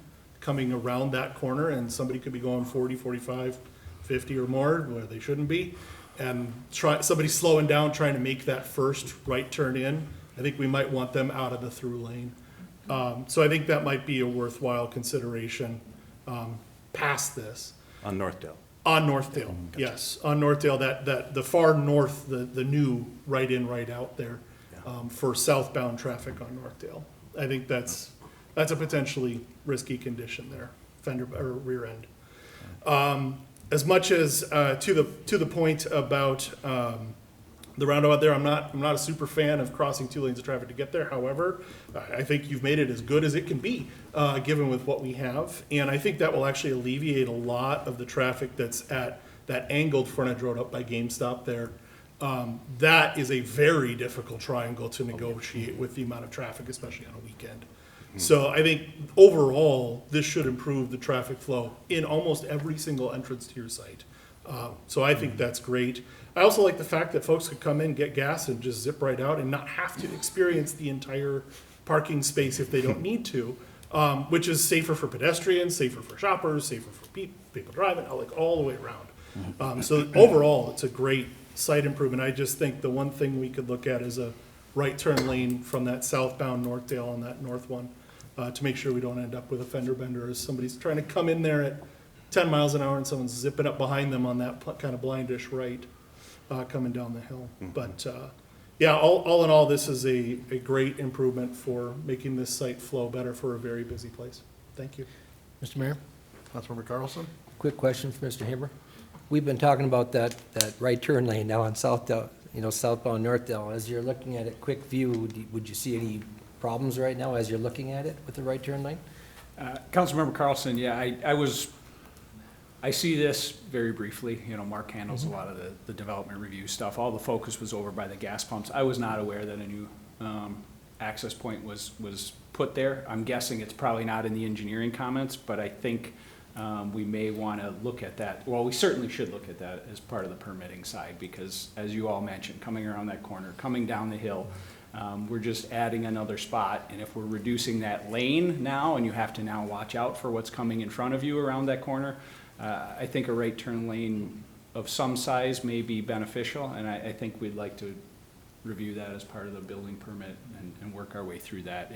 coming around that corner, and somebody could be going 40, 45, 50 or more, where they shouldn't be, and somebody slowing down, trying to make that first right turn in, I think we might want them out of the through lane. So I think that might be a worthwhile consideration past this. On Northdale. On Northdale, yes, on Northdale, that, the far north, the new right in, right out there, for southbound traffic on Northdale. I think that's a potentially risky condition there, fender, or rear end. As much as, to the point about, the roundabout there, I'm not a super fan of crossing two lanes of traffic to get there. However, I think you've made it as good as it can be, given with what we have. And I think that will actually alleviate a lot of the traffic that's at that angled frontage road up by GameStop there. That is a very difficult triangle to negotiate with the amount of traffic, especially on a weekend. So I think overall, this should improve the traffic flow in almost every single entrance to your site. So I think that's great. I also like the fact that folks could come in, get gas, and just zip right out and not have to experience the entire parking space if they don't need to, which is safer for pedestrians, safer for shoppers, safer for people driving, like all the way around. So overall, it's a great site improvement. I just think the one thing we could look at is a right turn lane from that southbound Northdale on that north one, to make sure we don't end up with a fender bender as somebody's trying to come in there at 10 miles an hour and someone's zipping up behind them on that kind of blindish right, coming down the hill. But, yeah, all in all, this is a great improvement for making this site flow better for a very busy place. Thank you. Mr. Mayor, Councilmember Carlson? quick question for Mr. Hammer. We've been talking about that right turn lane now on southbound Northdale. As you're looking at it, quick view, would you see any problems right now as you're looking at it with the right turn lane? Councilmember Carlson, yeah, I see this very briefly. Mark handles a lot of the development review stuff. All the focus was over by the gas pumps. I was not aware that a new access point was put there. I'm guessing it's probably not in the engineering comments, but I think we may want to look at that. Well, we certainly should look at that as part of the permitting side, because as you all mentioned, coming around that corner, coming down the hill, we're just adding another spot. And if we're reducing that lane now, and you have to now watch out for what's coming in front of you around that corner, I think a right turn lane of some size may be beneficial, and I think we'd like to review that as part of the building permit and work our way through that.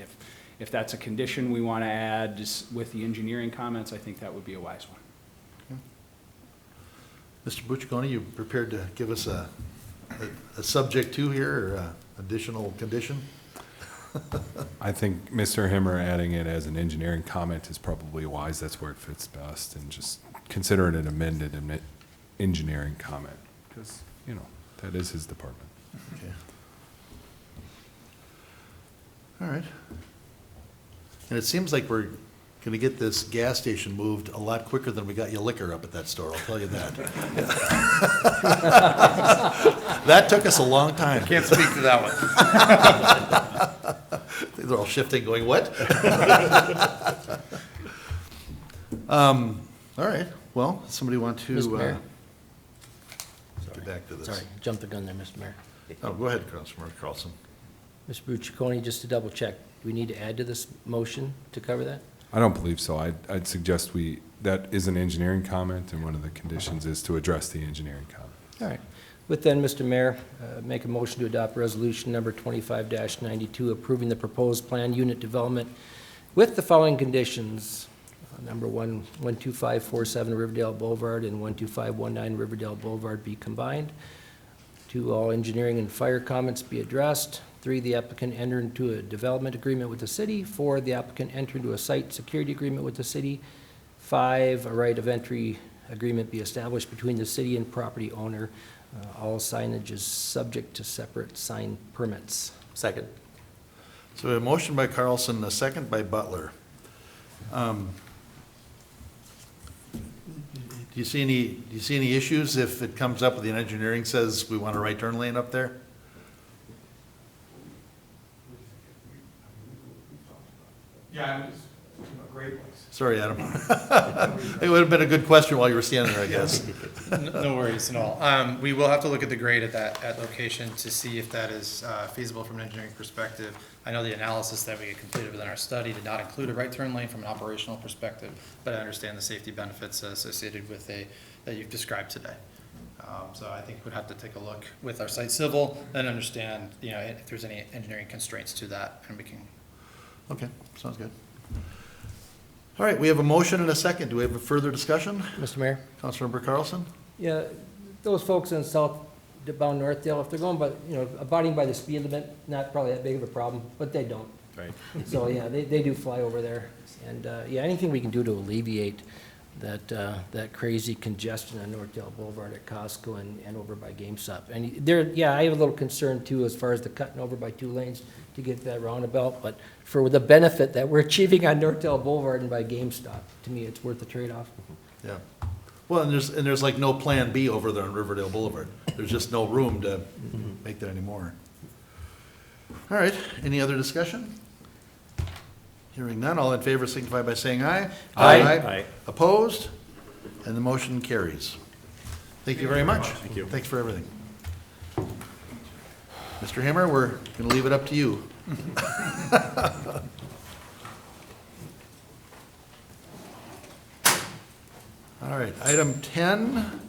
If that's a condition we want to add just with the engineering comments, I think that would be a wise one. Mr. Buccione, you prepared to give us a subject to here, or a additional condition? I think Mr. Himmer adding it as an engineering comment is probably wise. That's where it fits best, and just consider it an amended engineering comment, because, that is his department. Okay. All right. And it seems like we're going to get this gas station moved a lot quicker than we got you liquor up at that store, I'll tell you that. That took us a long time. Can't speak to that one. They're all shifting, going, what? All right, well, somebody want to Mr. Mayor? get back to this? Sorry, jumped the gun there, Mr. Mayor. Oh, go ahead, Councilmember Carlson. Mr. Buccione, just to double check, do we need to add to this motion to cover that? I don't believe so. I'd suggest that is an engineering comment, and one of the conditions is to address the engineering comment. All right. With then, Mr. Mayor, make a motion to adopt resolution number 25-92, approving the proposed plan unit development with the following conditions. Number one, 12547 Riverdale Boulevard and 12519 Riverdale Boulevard be combined. 2, all engineering and fire comments be addressed. 3, the applicant enter into a development agreement with the city. 4, the applicant enter into a site security agreement with the city. 5, a right of entry agreement be established between the city and property owner. All signage is subject to separate sign permits. Second. So a motion by Carlson, a second by Butler. Do you see any issues if it comes up with the engineering says we want a right turn lane up there? Yeah, Sorry, Adam. It would have been a good question while you were standing there, I guess. No worries at all. We will have to look at the grade at that location to see if that is feasible from an engineering perspective. I know the analysis that we had completed within our study did not include a right turn lane from an operational perspective, but I understand the safety benefits associated with that you've described today. So I think we'd have to take a look with our site civil and understand, if there's any engineering constraints to that, and we can. Okay, sounds good. All right, we have a motion and a second. Do we have a further discussion? Mr. Mayor? Councilmember Carlson? Yeah, those folks in southbound Northdale, if they're going by, abiding by the speed limit, not probably that big of a problem, but they don't. Right. So, yeah, they do fly over there. And, yeah, anything we can do to alleviate that crazy congestion on Northdale Boulevard at Costco and over by GameStop. And there, yeah, I have a little concern too as far as the cutting over by 2 lanes to get that roundabout, but for the benefit that we're achieving on Northdale Boulevard and by GameStop, to me, it's worth the trade-off. Yeah. Well, and there's like no plan B over there on Riverdale Boulevard. There's just no room to make that anymore. All right, any other discussion? Hearing none, all in favor signify by saying aye. Aye. Aye. Opposed? And the motion carries. Thank you very much. Thank you. Thanks for everything. Mr. Hammer, we're going to leave it up to you. All right, item 10,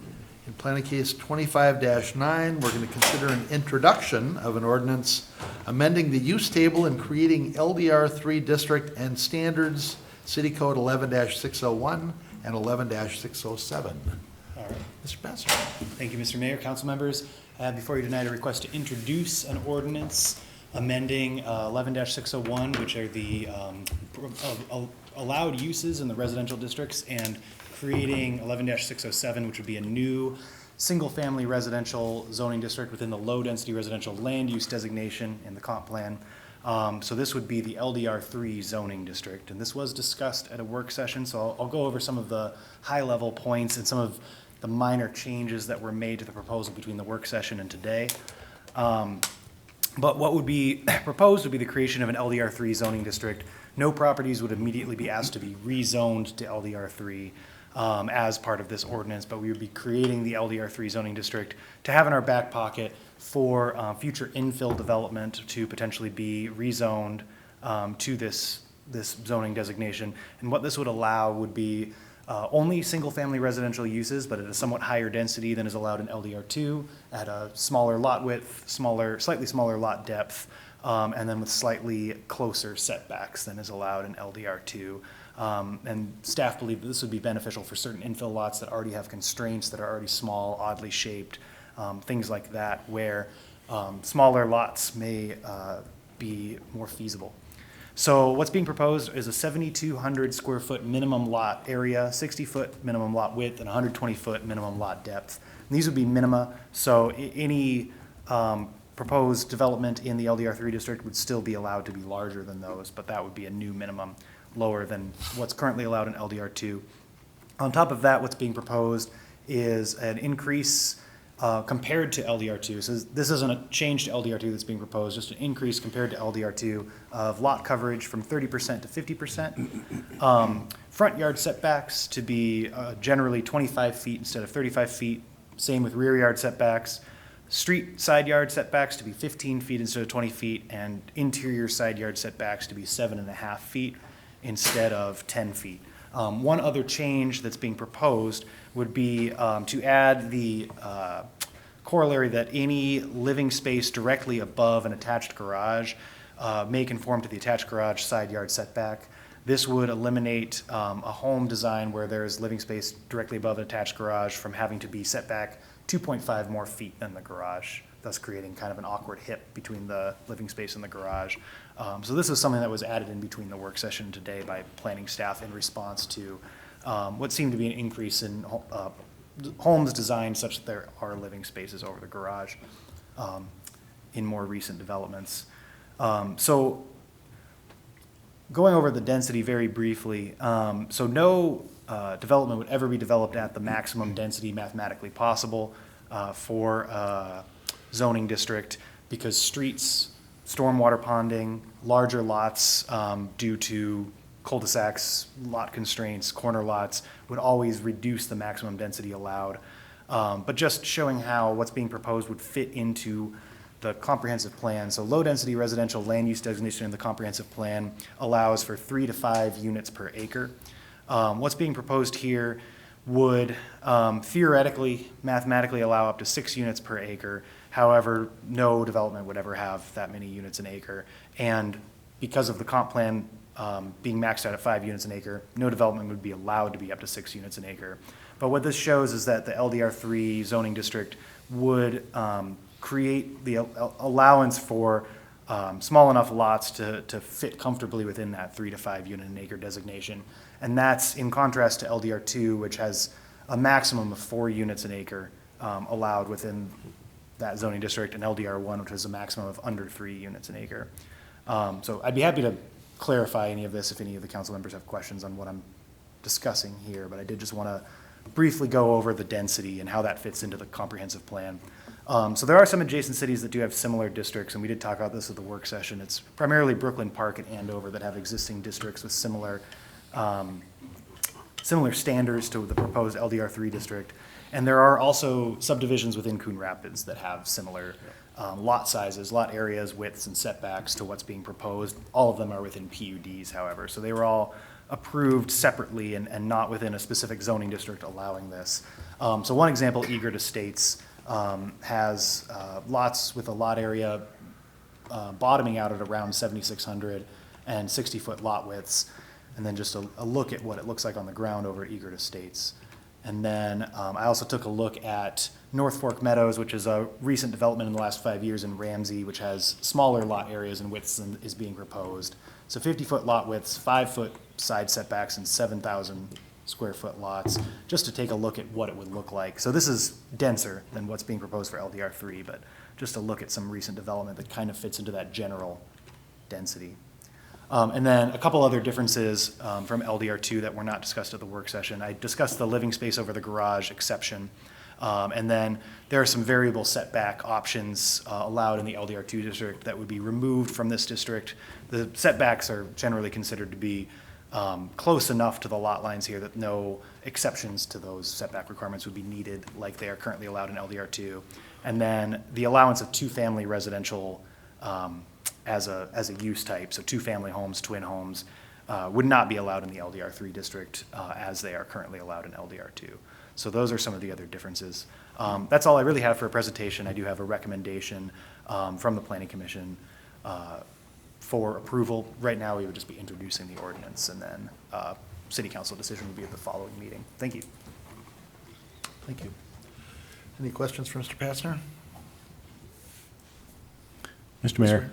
in planning case 25-9, we're going to consider an introduction of an ordinance amending the use table and creating LDR3 district and standards, City Code 11-601 and 11-607. All right. Mr. Besser. Thank you, Mr. Mayor, council members. Before you tonight, a request to introduce an ordinance amending 11-601, which are the allowed uses in the residential districts, and creating 11-607, which would be a new single-family residential zoning district within the low-density residential land use designation in the comp plan. So this would be the LDR3 zoning district, and this was discussed at a work session, so I'll go over some of the high-level points and some of the minor changes that were made to the proposal between the work session and today. But what would be proposed would be the creation of an LDR3 zoning district. No properties would immediately be asked to be rezoned to LDR3 as part of this ordinance, but we would be creating the LDR3 zoning district to have in our back pocket for future infill development to potentially be rezoned to this zoning designation. And what this would allow would be only single-family residential uses, but at a somewhat higher density than is allowed in LDR2, at a smaller lot width, slightly smaller lot depth, and then with slightly closer setbacks than is allowed in LDR2. And staff believe that this would be beneficial for certain infill lots that already have constraints that are already small, oddly shaped, things like that, where smaller lots may be more feasible. So what's being proposed is a 7,200 square foot minimum lot area, 60-foot minimum lot width, and 120-foot minimum lot depth. And these would be minima, so any proposed development in the LDR3 district would still be allowed to be larger than those, but that would be a new minimum, lower than what's currently allowed in LDR2. On top of that, what's being proposed is an increase compared to LDR2. So this isn't a change to LDR2 that's being proposed, just an increase compared to LDR2 of lot coverage from 30% to 50%. Front yard setbacks to be generally 25 feet instead of 35 feet. Same with rear yard setbacks. Street side yard setbacks to be 15 feet instead of 20 feet, and interior side yard setbacks to be 7.5 feet instead of 10 feet. One other change that's being proposed would be to add the corollary that any living space directly above an attached garage may conform to the attached garage side yard setback. This would eliminate a home design where there's living space directly above an attached garage from having to be set back 2.5 more feet than the garage, thus creating kind of an awkward hip between the living space and the garage. So this is something that was added in between the work session today by planning staff in response to what seemed to be an increase in homes designed such that there are living spaces over the garage in more recent developments. So going over the density very briefly, so no development would ever be developed at the maximum density mathematically possible for a zoning district, because streets, stormwater ponding, larger lots due to cul-de-sacs, lot constraints, corner lots would always reduce the maximum density allowed. But just showing how what's being proposed would fit into the comprehensive plan. So low-density residential land use designation in the comprehensive plan allows for 3 to 5 units per acre. What's being proposed here would theoretically, mathematically allow up to 6 units per acre. However, no development would ever have that many units an acre. And because of the comp plan being maxed out at 5 units an acre, no development would be allowed to be up to 6 units an acre. But what this shows is that the LDR3 zoning district would create the allowance for small enough lots to fit comfortably within that 3 to 5 unit an acre designation. And that's in contrast to LDR2, which has a maximum of 4 units an acre allowed within that zoning district, and LDR1, which has a maximum of under 3 units an acre. So I'd be happy to clarify any of this if any of the council members have questions on what I'm discussing here, but I did just want to briefly go over the density and how that fits into the comprehensive plan. So there are some adjacent cities that do have similar districts, and we did talk about this at the work session. It's primarily Brooklyn Park and Andover that have existing districts with similar standards to the proposed LDR3 district. And there are also subdivisions within Coon Rapids that have similar lot sizes, lot areas, widths, and setbacks to what's being proposed. All of them are within PUDs, however. So they were all approved separately and not within a specific zoning district allowing this. So one example, Eager Estates, has lots with a lot area bottoming out at around 7,600 and 60-foot lot widths. And then just a look at what it looks like on the ground over at Eager Estates. And then I also took a look at North Fork Meadows, which is a recent development in the last 5 years in Ramsey, which has smaller lot areas and widths than is being proposed. So 50-foot lot widths, 5-foot side setbacks, and 7,000 square foot lots, just to take a look at what it would look like. So this is denser than what's being proposed for LDR3, but just a look at some recent development that kind of fits into that general density. And then a couple other differences from LDR2 that were not discussed at the work session. I discussed the living space over the garage exception. And then there are some variable setback options allowed in the LDR2 district that would be removed from this district. The setbacks are generally considered to be close enough to the lot lines here that no exceptions to those setback requirements would be needed like they are currently allowed in LDR2. And then the allowance of 2-family residential as a use type, so 2-family homes, twin homes, would not be allowed in the LDR3 district as they are currently allowed in LDR2. So those are some of the other differences. That's all I really have for a presentation. I do have a recommendation from the Planning Commission for approval. Right now, we would just be introducing the ordinance, and then City Council decision would be at the following meeting. Thank you. Thank you. Any questions for Mr. Passner? Mr. Mayor,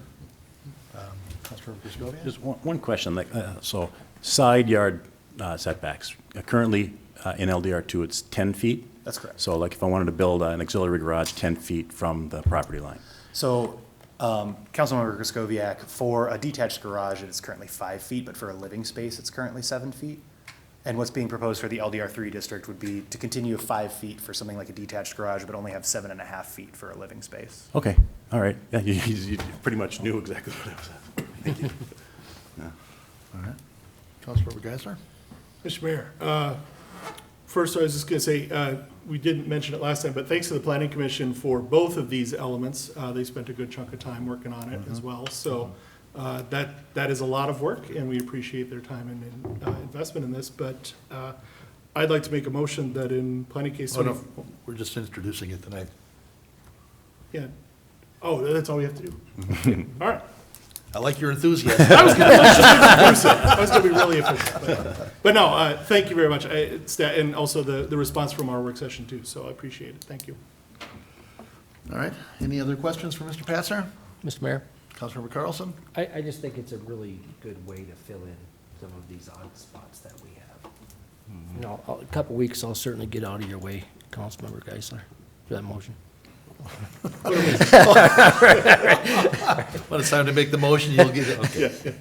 Councilmember Piscovian? just one question. Like, so side yard setbacks, currently in LDR2, it's 10 feet? That's correct. So like if I wanted to build an auxiliary garage 10 feet from the property line? So, Councilmember Kraskowiak, for a detached garage, it is currently 5 feet, but for a living space, it's currently 7 feet. And what's being proposed for the LDR3 district would be to continue 5 feet for something like a detached garage, but only have 7.5 feet for a living space. Okay, all right. Yeah, you pretty much knew exactly what I was at. Thank you. Yeah. All right. Councilmember Geisler? Mr. Mayor, first I was just going to say, we didn't mention it last time, but thanks to the Planning Commission for both of these elements. They spent a good chunk of time working on it as well. So that is a lot of work, and we appreciate their time and investment in this. But I'd like to make a motion that in planning case. Oh, no, we're just introducing it tonight. Yeah. Oh, that's all we have to do. All right. I like your enthusiasm. I was going to be really efficient. But no, thank you very much. And also the response from our work session too, so I appreciate it. Thank you. All right. Any other questions for Mr. Passner? Mr. Mayor? Councilmember Carlson? I just think it's a really good way to fill in some of these odd spots that we have. You know, a couple weeks, I'll certainly get out of your way, Councilmember Geisler, for that motion. When it's time to make the motion, you'll get it. Okay. Yeah.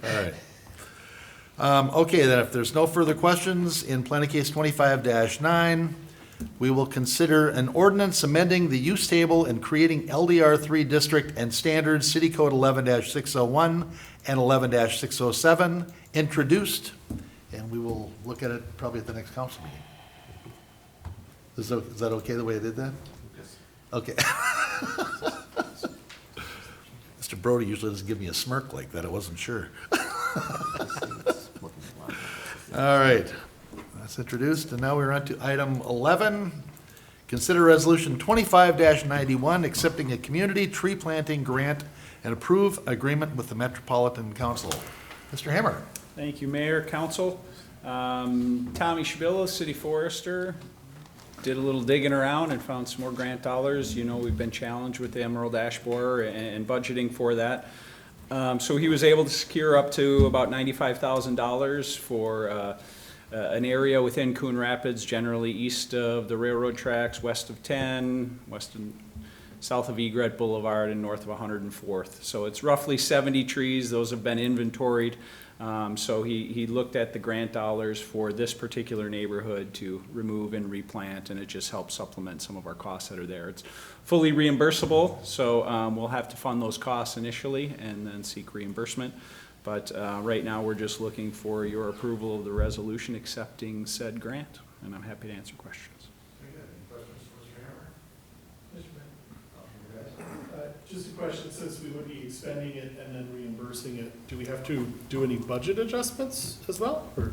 All right. Okay, then if there's no further questions in planning case 25-9, we will consider an ordinance amending the use table and creating LDR3 district and standards, City Code 11-601 and 11-607, introduced, and we will look at it probably at the next council meeting. Is that okay the way I did that? Yes. Okay. Mr. Brody usually doesn't give me a smirk like that. I wasn't sure. All right. That's introduced, and now we're on to item 11. Consider resolution 25-91, accepting a community tree planting grant and approve agreement with the Metropolitan Council. Mr. Hammer. Thank you, Mayor, Council. Tommy Shabilla, City Forester, did a little digging around and found some more grant dollars. You know, we've been challenged with the Emerald Ash Borer and budgeting for that. So he was able to secure up to about $95,000 for an area within Coon Rapids, generally east of the railroad tracks, west of 10, south of Egret Boulevard, and north of 104th. So it's roughly 70 trees. Those have been inventoried. So he looked at the grant dollars for this particular neighborhood to remove and replant, and it just helps supplement some of our costs that are there. It's fully reimbursable, so we'll have to fund those costs initially and then seek reimbursement. But right now, we're just looking for your approval of the resolution accepting said grant, and I'm happy to answer questions. Just a question, since we would be expending it and then reimbursing it, do we have to do any budget adjustments as well, or?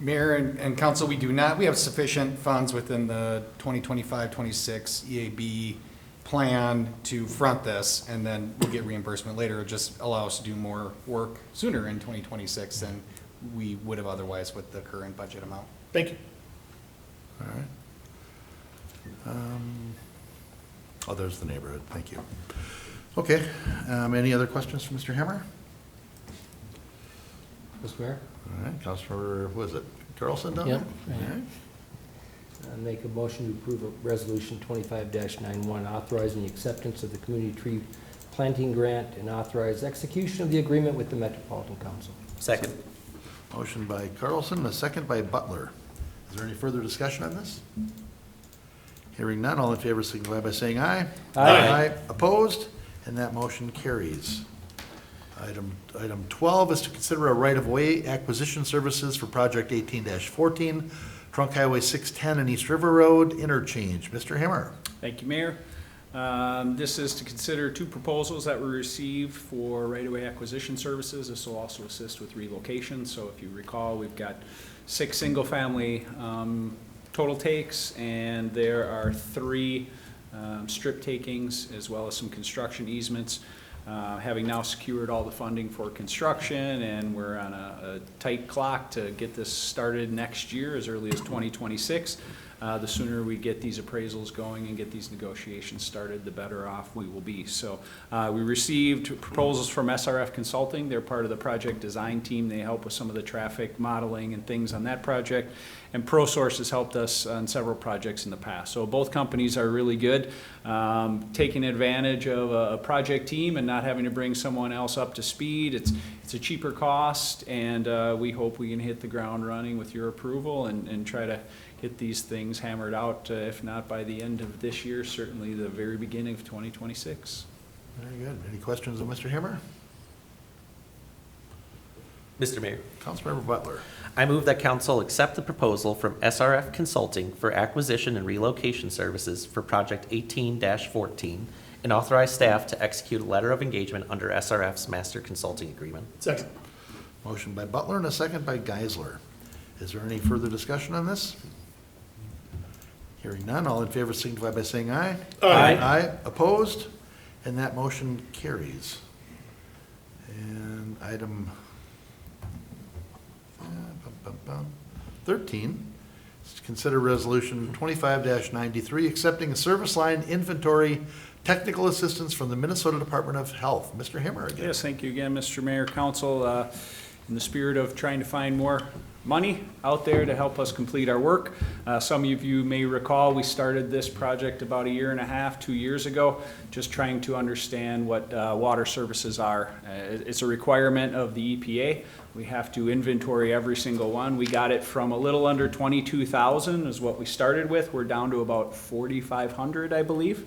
Mayor and council, we do not. We have sufficient funds within the 2025-26 EAB plan to front this, and then we'll get reimbursement later. It'll just allow us to do more work sooner in 2026 than we would have otherwise with the current budget amount. Thank you. All right. Oh, there's the neighborhood. Thank you. Okay. Any other questions for Mr. Hammer? Mr. Mayor? All right. Councilor, who is it? Carlson down Yep. there? All right. Make a motion to approve resolution 25-91, authorizing the acceptance of the community tree planting grant and authorize execution of the agreement with the Metropolitan Council. Second. Motion by Carlson, a second by Butler. Is there any further discussion on this? Hearing none, all in favor signify by saying aye. Aye. Opposed? And that motion carries. Item 12 is to consider a right-of-way acquisition services for project 18-14, Trunk Highway 610 and East River Road interchange. Mr. Hammer. Thank you, Mayor. This is to consider two proposals that were received for right-of-way acquisition services. This will also assist with relocation. So if you recall, we've got 6 single-family total takes, and there are 3 strip takings as well as some construction easements. Having now secured all the funding for construction, and we're on a tight clock to get this started next year as early as 2026. The sooner we get these appraisals going and get these negotiations started, the better off we will be. So we received proposals from SRF Consulting. They're part of the project design team. They help with some of the traffic modeling and things on that project. And ProSource has helped us on several projects in the past. So both companies are really good, taking advantage of a project team and not having to bring someone else up to speed. It's a cheaper cost, and we hope we can hit the ground running with your approval and try to get these things hammered out, if not by the end of this year, certainly the very beginning of 2026. Very good. Any questions of Mr. Hammer? Mr. Mayor. Councilmember Butler. I move that council accept the proposal from SRF Consulting for acquisition and relocation services for project 18-14 and authorize staff to execute a letter of engagement under SRF's master consulting agreement. Second. Motion by Butler and a second by Geisler. Is there any further discussion on this? Hearing none, all in favor signify by saying aye. Aye. Aye. Opposed? And that motion carries. And item 13 is to consider resolution 25-93, accepting a service line inventory technical assistance from the Minnesota Department of Health. Mr. Hammer again. Yes, thank you again, Mr. Mayor, Council. in the spirit of trying to find more money out there to help us complete our work. Some of you may recall we started this project about 1.5 years, 2 years ago, just trying to understand what water services are. It's a requirement of the EPA. We have to inventory every single one. We got it from a little under 22,000 is what we started with. We're down to about 4,500, I believe.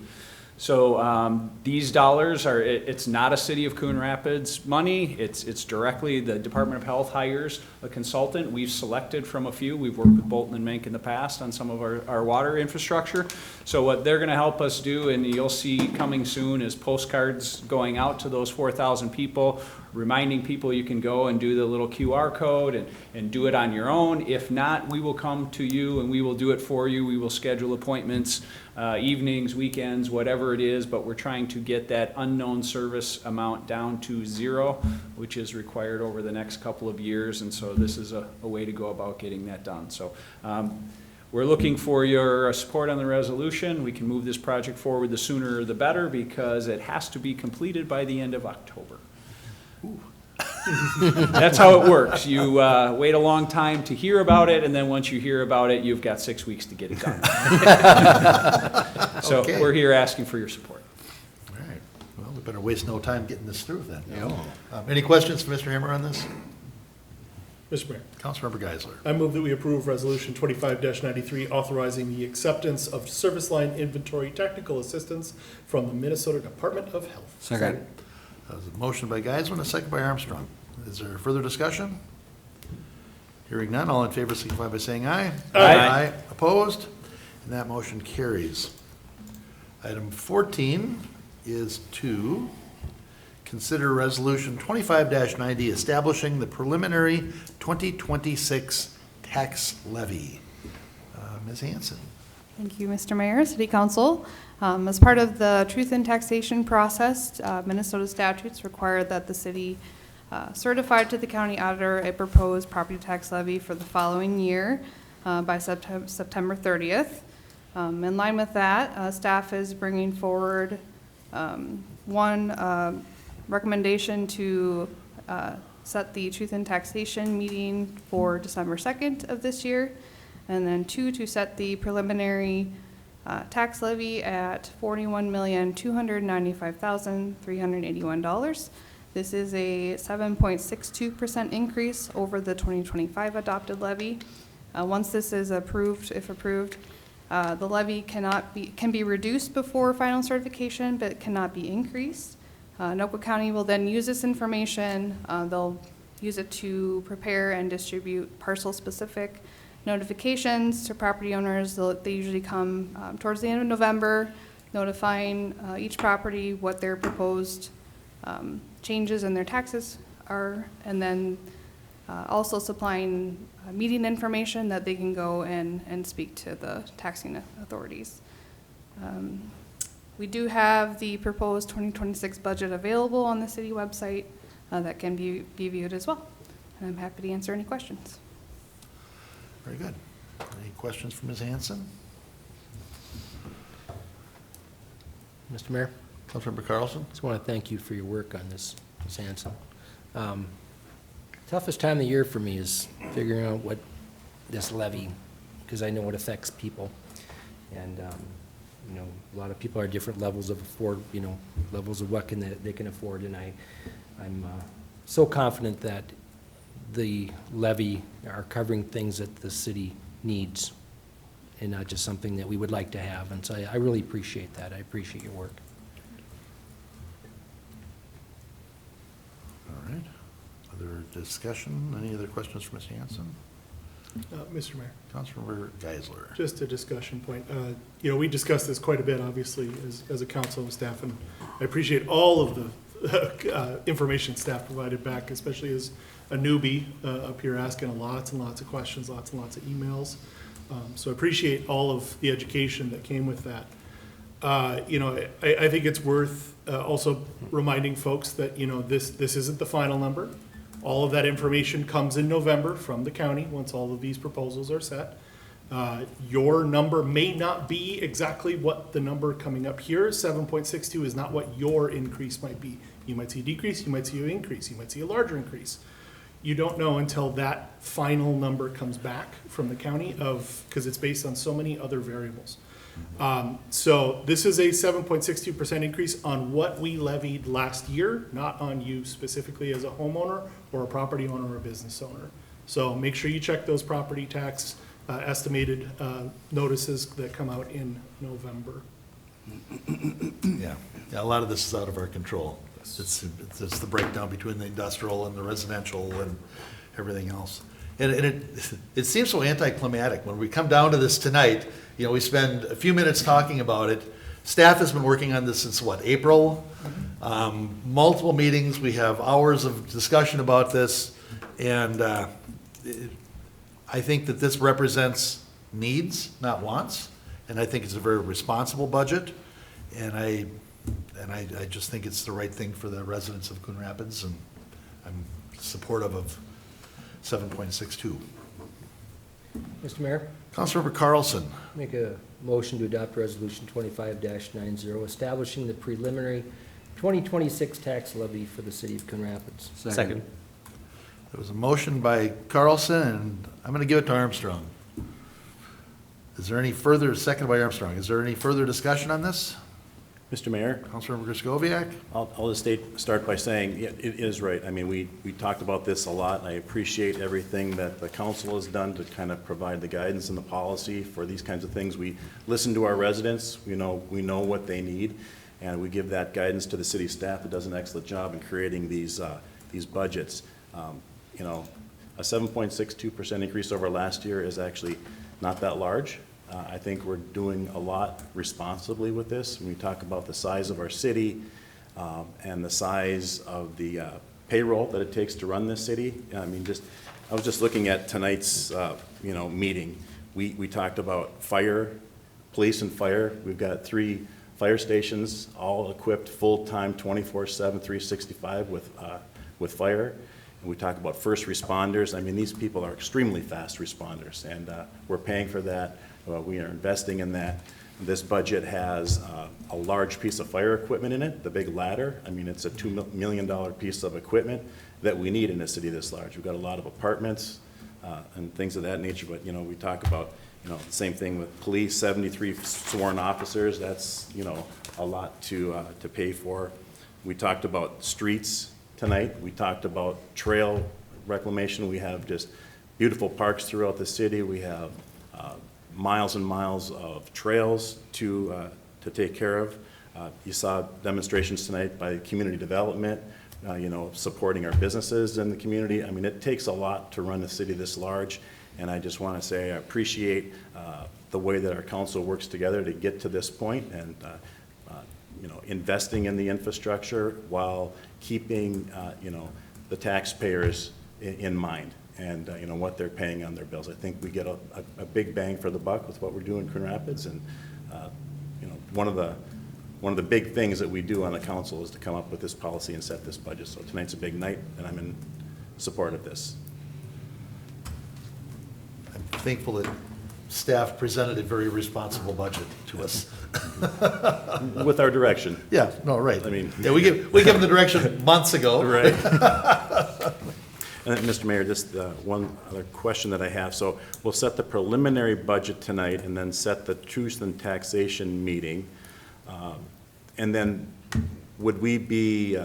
So these dollars are, it's not a City of Coon Rapids money. It's directly the Department of Health hires a consultant. We've selected from a few. We've worked with Bolton and Mink in the past on some of our water infrastructure. So what they're going to help us do, and you'll see coming soon, is postcards going out to those 4,000 people, reminding people you can go and do the little QR code and do it on your own. If not, we will come to you and we will do it for you. We will schedule appointments, evenings, weekends, whatever it is, but we're trying to get that unknown service amount down to 0, which is required over the next couple of years, and so this is a way to go about getting that done. So we're looking for your support on the resolution. We can move this project forward the sooner the better because it has to be completed by the end of October. That's how it works. You wait a long time to hear about it, and then once you hear about it, you've got 6 weeks to get it done. So Okay. we're here asking for your support. All right. Well, we better waste no time getting this through then. Any questions for Mr. Hammer on this? Mr. Mayor, Councilmember Geisler. I move that we approve Resolution 25-93, authorizing the acceptance of service line inventory technical assistance from the Minnesota Department of Health. Second. That was a motion by Geisler and a second by Armstrong. Is there further discussion? Hearing none, all in favor signify by saying aye. Aye. Opposed? And that motion carries. Item 14 is to consider Resolution 25-90, establishing the preliminary 2026 tax levy. Ms. Hanson. Thank you, Mr. Mayor, City Council. As part of the truth in taxation process, Minnesota statutes require that the city certify to the county auditor a proposed property tax levy for the following year by September 30th. In line with that, staff is bringing forward one recommendation to set the truth in taxation meeting for December 2nd of this year, and then 2, to set the preliminary tax levy at $41,295,381. This is a 7.62% increase over the 2025 adopted levy. Once this is approved, if approved, the levy can be reduced before final certification, but cannot be increased. Anoka County will then use this information. They'll use it to prepare and distribute parcel-specific notifications to property owners. They usually come towards the end of November, notifying each property what their proposed changes in their taxes are, and then also supplying meeting information that they can go and speak to the taxing authorities. We do have the proposed 2026 budget available on the city website that can be viewed as well. And I'm happy to answer any questions. Very good. Any questions for Ms. Hanson? Mr. Mayor, Councilmember Carlson? just want to thank you for your work on this, Ms. Hanson. Toughest time of the year for me is figuring out what this levy, because I know it affects people. And, you know, a lot of people are different levels of levels of what they can afford. And I'm so confident that the levy are covering things that the city needs and not just something that we would like to have. And so I really appreciate that. I appreciate your work. All right. Other discussion? Any other questions for Ms. Hanson? Mr. Mayor, Councilmember Geisler. just a discussion point. You know, we discussed this quite a bit, obviously, as a council and staff, and I appreciate all of the information staff provided back, especially as a newbie up here asking lots and lots of questions, lots and lots of emails. So I appreciate all of the education that came with that. You know, I think it's worth also reminding folks that, you know, this isn't the final number. All of that information comes in November from the county once all of these proposals are set. Your number may not be exactly what the number coming up here is. 7.62 is not what your increase might be. You might see a decrease, you might see an increase, you might see a larger increase. You don't know until that final number comes back from the county because it's based on so many other variables. So this is a 7.62% increase on what we levied last year, not on you specifically as a homeowner or a property owner or a business owner. So make sure you check those property tax estimated notices that come out in November. Yeah, a lot of this is out of our control. It's the breakdown between the industrial and the residential and everything else. And it seems so anticlimactic. When we come down to this tonight, we spend a few minutes talking about it. Staff has been working on this since what, April? Multiple meetings, we have hours of discussion about this. And I think that this represents needs, not wants. And I think it's a very responsible budget. And I just think it's the right thing for the residents of Coon Rapids, and I'm supportive of 7.62. Mr. Mayor, Councilmember Carlson. make a motion to adopt Resolution 25-90, establishing the preliminary 2026 tax levy for the city of Coon Rapids. Second. There was a motion by Carlson, and I'm going to give it to Armstrong. Is there any further, second by Armstrong, is there any further discussion on this? Mr. Mayor? Councilmember Griscoviac? I'll just start by saying, yeah, it is right. I mean, we talked about this a lot, and I appreciate everything that the council has done to kind of provide the guidance and the policy for these kinds of things. We listen to our residents, we know what they need, and we give that guidance to the city staff that does an excellent job in creating these budgets. A 7.62% increase over last year is actually not that large. I think we're doing a lot responsibly with this. When we talk about the size of our city and the size of the payroll that it takes to run this city, I was just looking at tonight's meeting. We talked about fire, police and fire. We've got 3 fire stations, all equipped full-time, 24/7, 365 with fire. And we talk about first responders. I mean, these people are extremely fast responders, and we're paying for that. We are investing in that. This budget has a large piece of fire equipment in it, the big ladder. I mean, it's a $2 million piece of equipment that we need in a city this large. We've got a lot of apartments and things of that nature, but, we talk about, the same thing with police, 73 sworn officers. That's, a lot to pay for. We talked about streets tonight. We talked about trail reclamation. We have just beautiful parks throughout the city. We have miles and miles of trails to take care of. You saw demonstrations tonight by community development, supporting our businesses in the community. I mean, it takes a lot to run a city this large, and I just want to say I appreciate the way that our council works together to get to this point, and investing in the infrastructure while keeping the taxpayers in mind, and what they're paying on their bills. I think we get a big bang for the buck with what we're doing in Coon Rapids, and one of the big things that we do on the council is to come up with this policy and set this budget. So tonight's a big night, and I'm in support of this. I'm thankful that staff presented a very responsible budget to us. With our direction. Yeah, no, right. I mean, yeah, we give them the direction months ago. Right. And Mr. Mayor, just one other question that I have. So we'll set the preliminary budget tonight and then set the truth and taxation meeting. And then would we be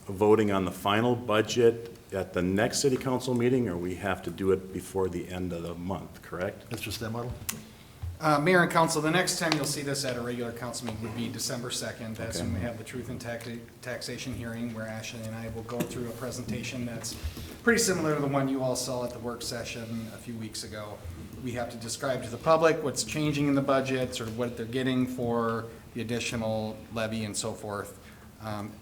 voting on the final budget at the next city council meeting, or we have to do it before the end of the month, correct? Mr. Stemmettle? Mayor and council, the next time you'll see this at a regular council meeting would be December 2nd. That's when we have the truth and taxation hearing, where Ashley and I will go through a presentation that's pretty similar to the one you all saw at the work session a few weeks ago. We have to describe to the public what's changing in the budget, sort of what they're getting for the additional levy and so forth.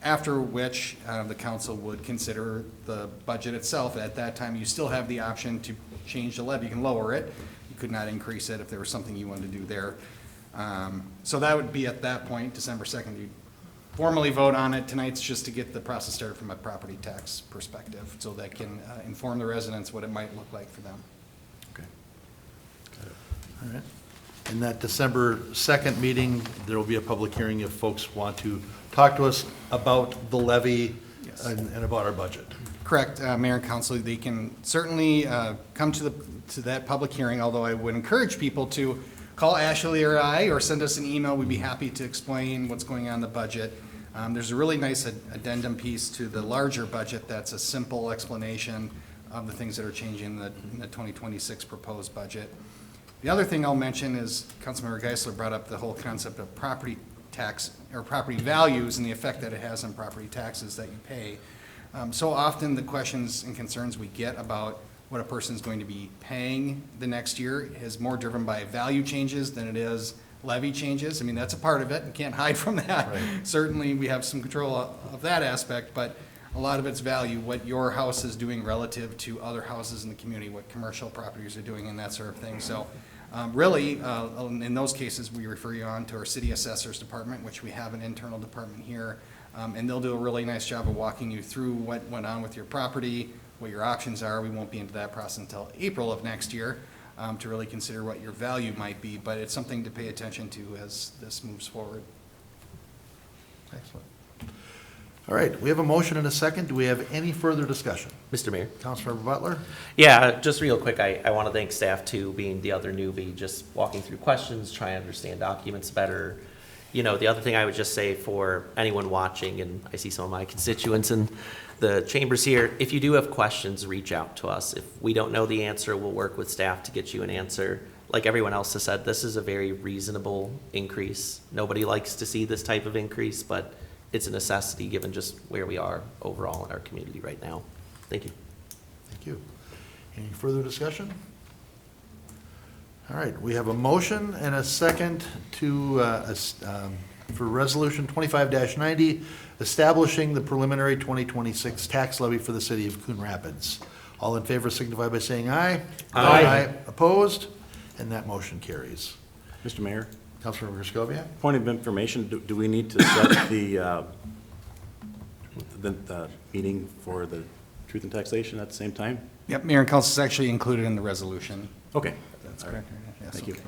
After which the council would consider the budget itself. At that time, you still have the option to change the levy. You can lower it. You could not increase it if there was something you wanted to do there. So that would be at that point, December 2nd. You'd formally vote on it. Tonight's just to get the process started from a property tax perspective, so that can inform the residents what it might look like for them. Okay. All right. In that December 2nd meeting, there will be a public hearing if folks want to talk to us about the levy. Yes. And about our budget. Correct, Mayor and Council, they can certainly come to that public hearing, although I would encourage people to call Ashley or I, or send us an email. We'd be happy to explain what's going on in the budget. There's a really nice addendum piece to the larger budget that's a simple explanation of the things that are changing in the 2026 proposed budget. The other thing I'll mention is Councilmember Geisler brought up the whole concept of property tax or property values and the effect that it has on property taxes that you pay. So often the questions and concerns we get about what a person's going to be paying the next year is more driven by value changes than it is levy changes. I mean, that's a part of it, and can't hide from that. Right. Certainly, we have some control of that aspect, but a lot of it's value, what your house is doing relative to other houses in the community, what commercial properties are doing, and that sort of thing. So really, in those cases, we refer you on to our city assessors department, which we have an internal department here, and they'll do a really nice job of walking you through what went on with your property, what your options are. We won't be into that process until April of next year to really consider what your value might be, but it's something to pay attention to as this moves forward. Excellent. All right, we have a motion and a second. Do we have any further discussion? Mr. Mayor? Councilmember Butler? Yeah, just real quick, I want to thank staff too, being the other newbie, just walking through questions, trying to understand documents better. You know, the other thing I would just say for anyone watching, and I see some of my constituents in the chambers here, if you do have questions, reach out to us. If we don't know the answer, we'll work with staff to get you an answer. Like everyone else has said, this is a very reasonable increase. Nobody likes to see this type of increase, but it's a necessity given just where we are overall in our community right now. Thank you. Thank you. Any further discussion? All right, we have a motion and a second to, for Resolution 25-90, establishing the preliminary 2026 tax levy for the city of Coon Rapids. All in favor signify by saying aye. Aye. Opposed? And that motion carries. Mr. Mayor, Councilmember Griscoviac? point of information, do we need to set the meeting for the truth and taxation at the same time? Yep, Mayor and Council is actually included in the resoluation. Okay. That's All right. correct. Yes, Thank you. okay.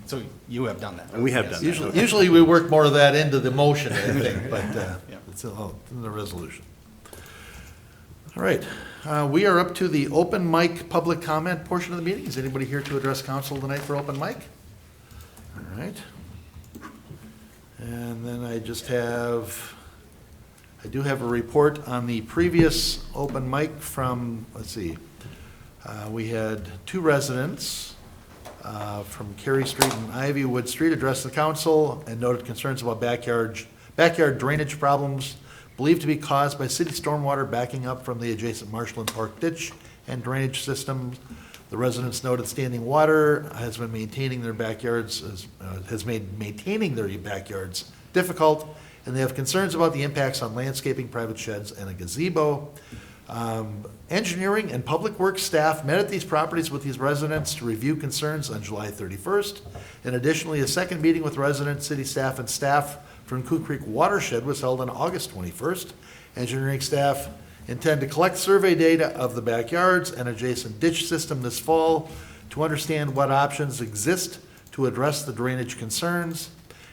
So you have done that. And we have Yes. done that. Usually, Okay. usually we work more of that into the motion, I think, but it's in the resolution. All right, we are up to the open mic public comment portion of the meeting. Is anybody here to address council tonight for open mic? All right. And then I do have a report on the previous open mic from, let's see, we had two residents from Cary Street and Ivywood Street addressed the council and noted concerns about backyard drainage problems believed to be caused by city stormwater backing up from the adjacent Marshland Park ditch and drainage system. The residents noted standing water has been maintaining their backyards, has made maintaining their backyards difficult, and they have concerns about the impacts on landscaping, private sheds, and a gazebo. Engineering and public works staff met at these properties with these residents to review concerns on July 31st. And additionally, a second meeting with residents, city staff, and staff from Coon Creek Watershed was held on August 21st. Engineering staff intend to collect survey data of the backyards and adjacent ditch system this fall to understand what options exist to address the drainage concerns.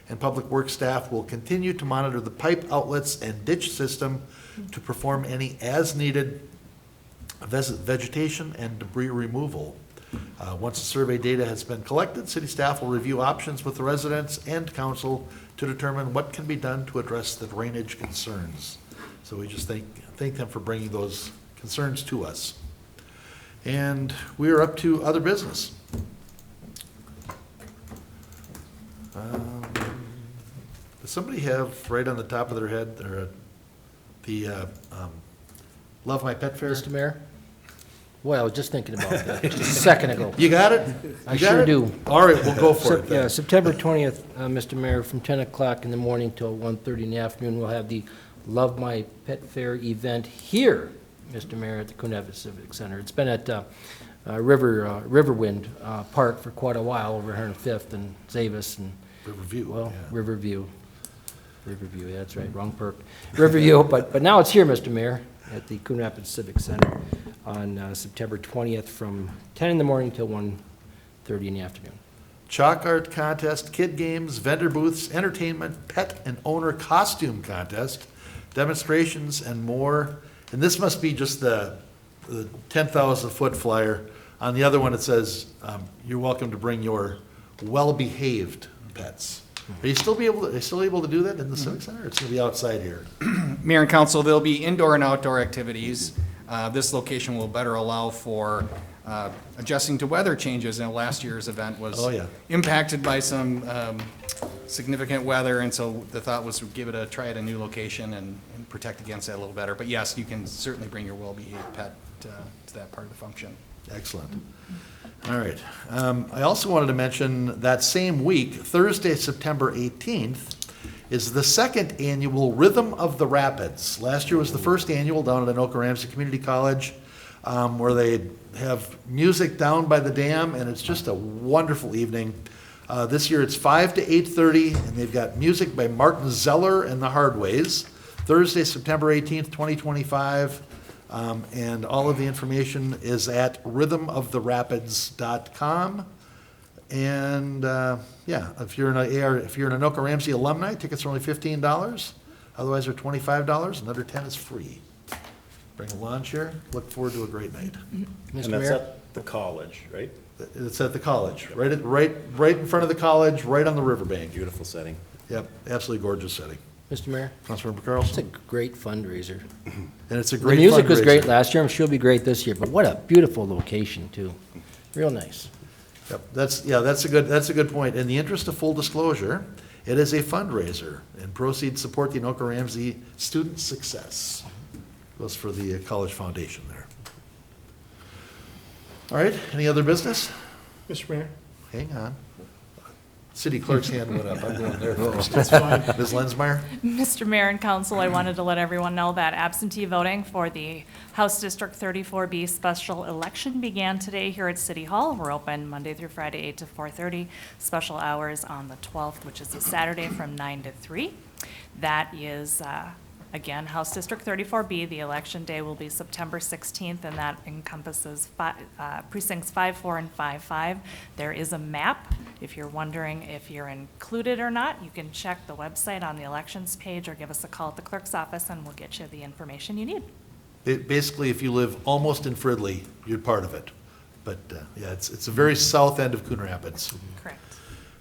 And public works staff will continue to monitor the pipe outlets and ditch system to perform any as-needed vegetation and debris removal. Once the survey data has been collected, city staff will review options with the residents and council to determine what can be done to address the drainage concerns. So we just thank them for bringing those concerns to us. And we are up to other business. Does somebody have right on the top of their head the Love My Pet Fair? Mr. Mayor? Boy, I was just thinking about that just a second ago. You got it? I sure do. All right, we'll go for it then. Yeah, September 20th, Mr. Mayor, from 10 o'clock in the morning till 1:30 in the afternoon, we'll have the Love My Pet Fair event here, Mr. Mayor, at the Coon Rapids Civic Center. It's been at Riverwind Park for quite a while, over 105th and Zavis and. Riverview. Well, yeah. Riverview, yeah, that's right, wrong perk. Riverview, but now it's here, Mr. Mayor, at the Coon Rapids Civic Center on September 20th from 10 in the morning till 1:30 in the afternoon. Chalk art contest, kid games, vendor booths, entertainment, pet and owner costume contest, demonstrations, and more And this must be just the 10,000-foot flyer. On the other one, it says, you're welcome to bring your well-behaved pets. Are you still able to do that in the Civic Center, or it's going to be outside here? Mayor and council, there'll be indoor and outdoor activities. This location will better allow for adjusting to weather changes. And last year's event was impacted by some significant weather, and so the thought was to give it a try at a new location and protect against that a little better. But yes, you can certainly bring your well-behaved pet to that part of the function. Excellent. All right. I also wanted to mention that same week, Thursday, September 18th, is the second annual Rhythm of the Rapids. Last year was the first annual down at Anoka Ramsey Community College, where they have music down by the dam, and it's just a wonderful evening. This year it's 5 to 8:30, and they've got music by Martin Zeller and the Hardways. Thursday, September 18th, 2025. And all of the information is at rhythmoftherapids.com. And yeah, if you're an Anoka Ramsey alumni, tickets are only $15. Otherwise, they're $25, and under 10 is free. Bring a lawn chair. Look forward to a great night. And that's at the college, right? It's at the college, right in front of the college, right on the riverbank. Beautiful setting. Yep, absolutely gorgeous setting. Mr. Mayor? Councilmember Carlson? It's a great fundraiser. And it's a great The music was fundraiser. great last year, I'm sure it'll be great this year, but what a beautiful location, too. Real nice. Yep, that's a good point. In the interest of full disclosure, it is a fundraiser, and proceeds support the Anoka Ramsey Student Success. Goes for the College Foundation there. All right, any other business? Mr. Mayor? Hang on. City clerk's hand went up. I'm going there first. That's fine. Ms. Lensmeyer? Mr. Mayor and Council, I wanted to let everyone know that absentee voting for the House District 34B special election began today here at City Hall. We're open Monday through Friday, 8 to 4:30. Special hours on the 12th, which is a Saturday, from 9 to 3. That is, again, House District 34B. The election day will be September 16th, and that encompasses precincts 5, 4, and 5, 5. There is a map. If you're wondering if you're included or not, you can check the website on the elections page or give us a call at the clerk's office, and we'll get you the information you need. Basically, if you live almost in Fridley, you're part of it. But yeah, it's the very south end of Coon Rapids. Correct.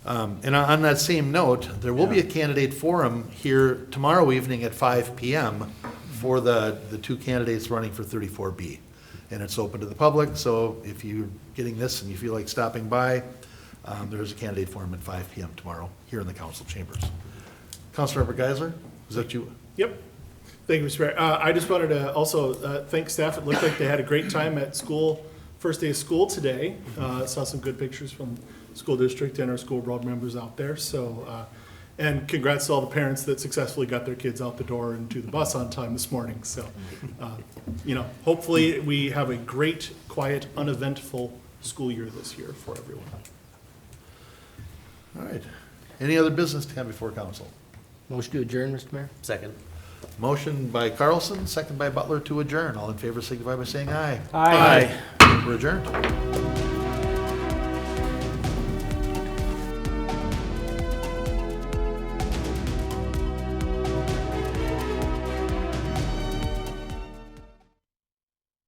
And on that same note, there will be a candidate forum here tomorrow evening at 5 p.m. for the two candidates running for 34B. And it's open to the public, so if you're getting this and you feel like stopping by, there's a candidate forum at 5 p.m. tomorrow here in the council chambers. Councilmember Geisler, is that you? Yep. Thank you, Mr. Mayor. I just wanted to also thank staff. It looked like they had a great time at school, first day of school today. Saw some good pictures from the school district and our school board members out there. So, and congrats to all the parents that successfully got their kids out the door and to the bus on time this morning. So, hopefully we have a great, quiet, uneventful school year this year for everyone. All right. Any other business to come before council? Motion to adjourn, Mr. Mayor? Second. Motion by Carlson, second by Butler to adjourn. All in favor signify by saying aye. Aye. We're adjourned.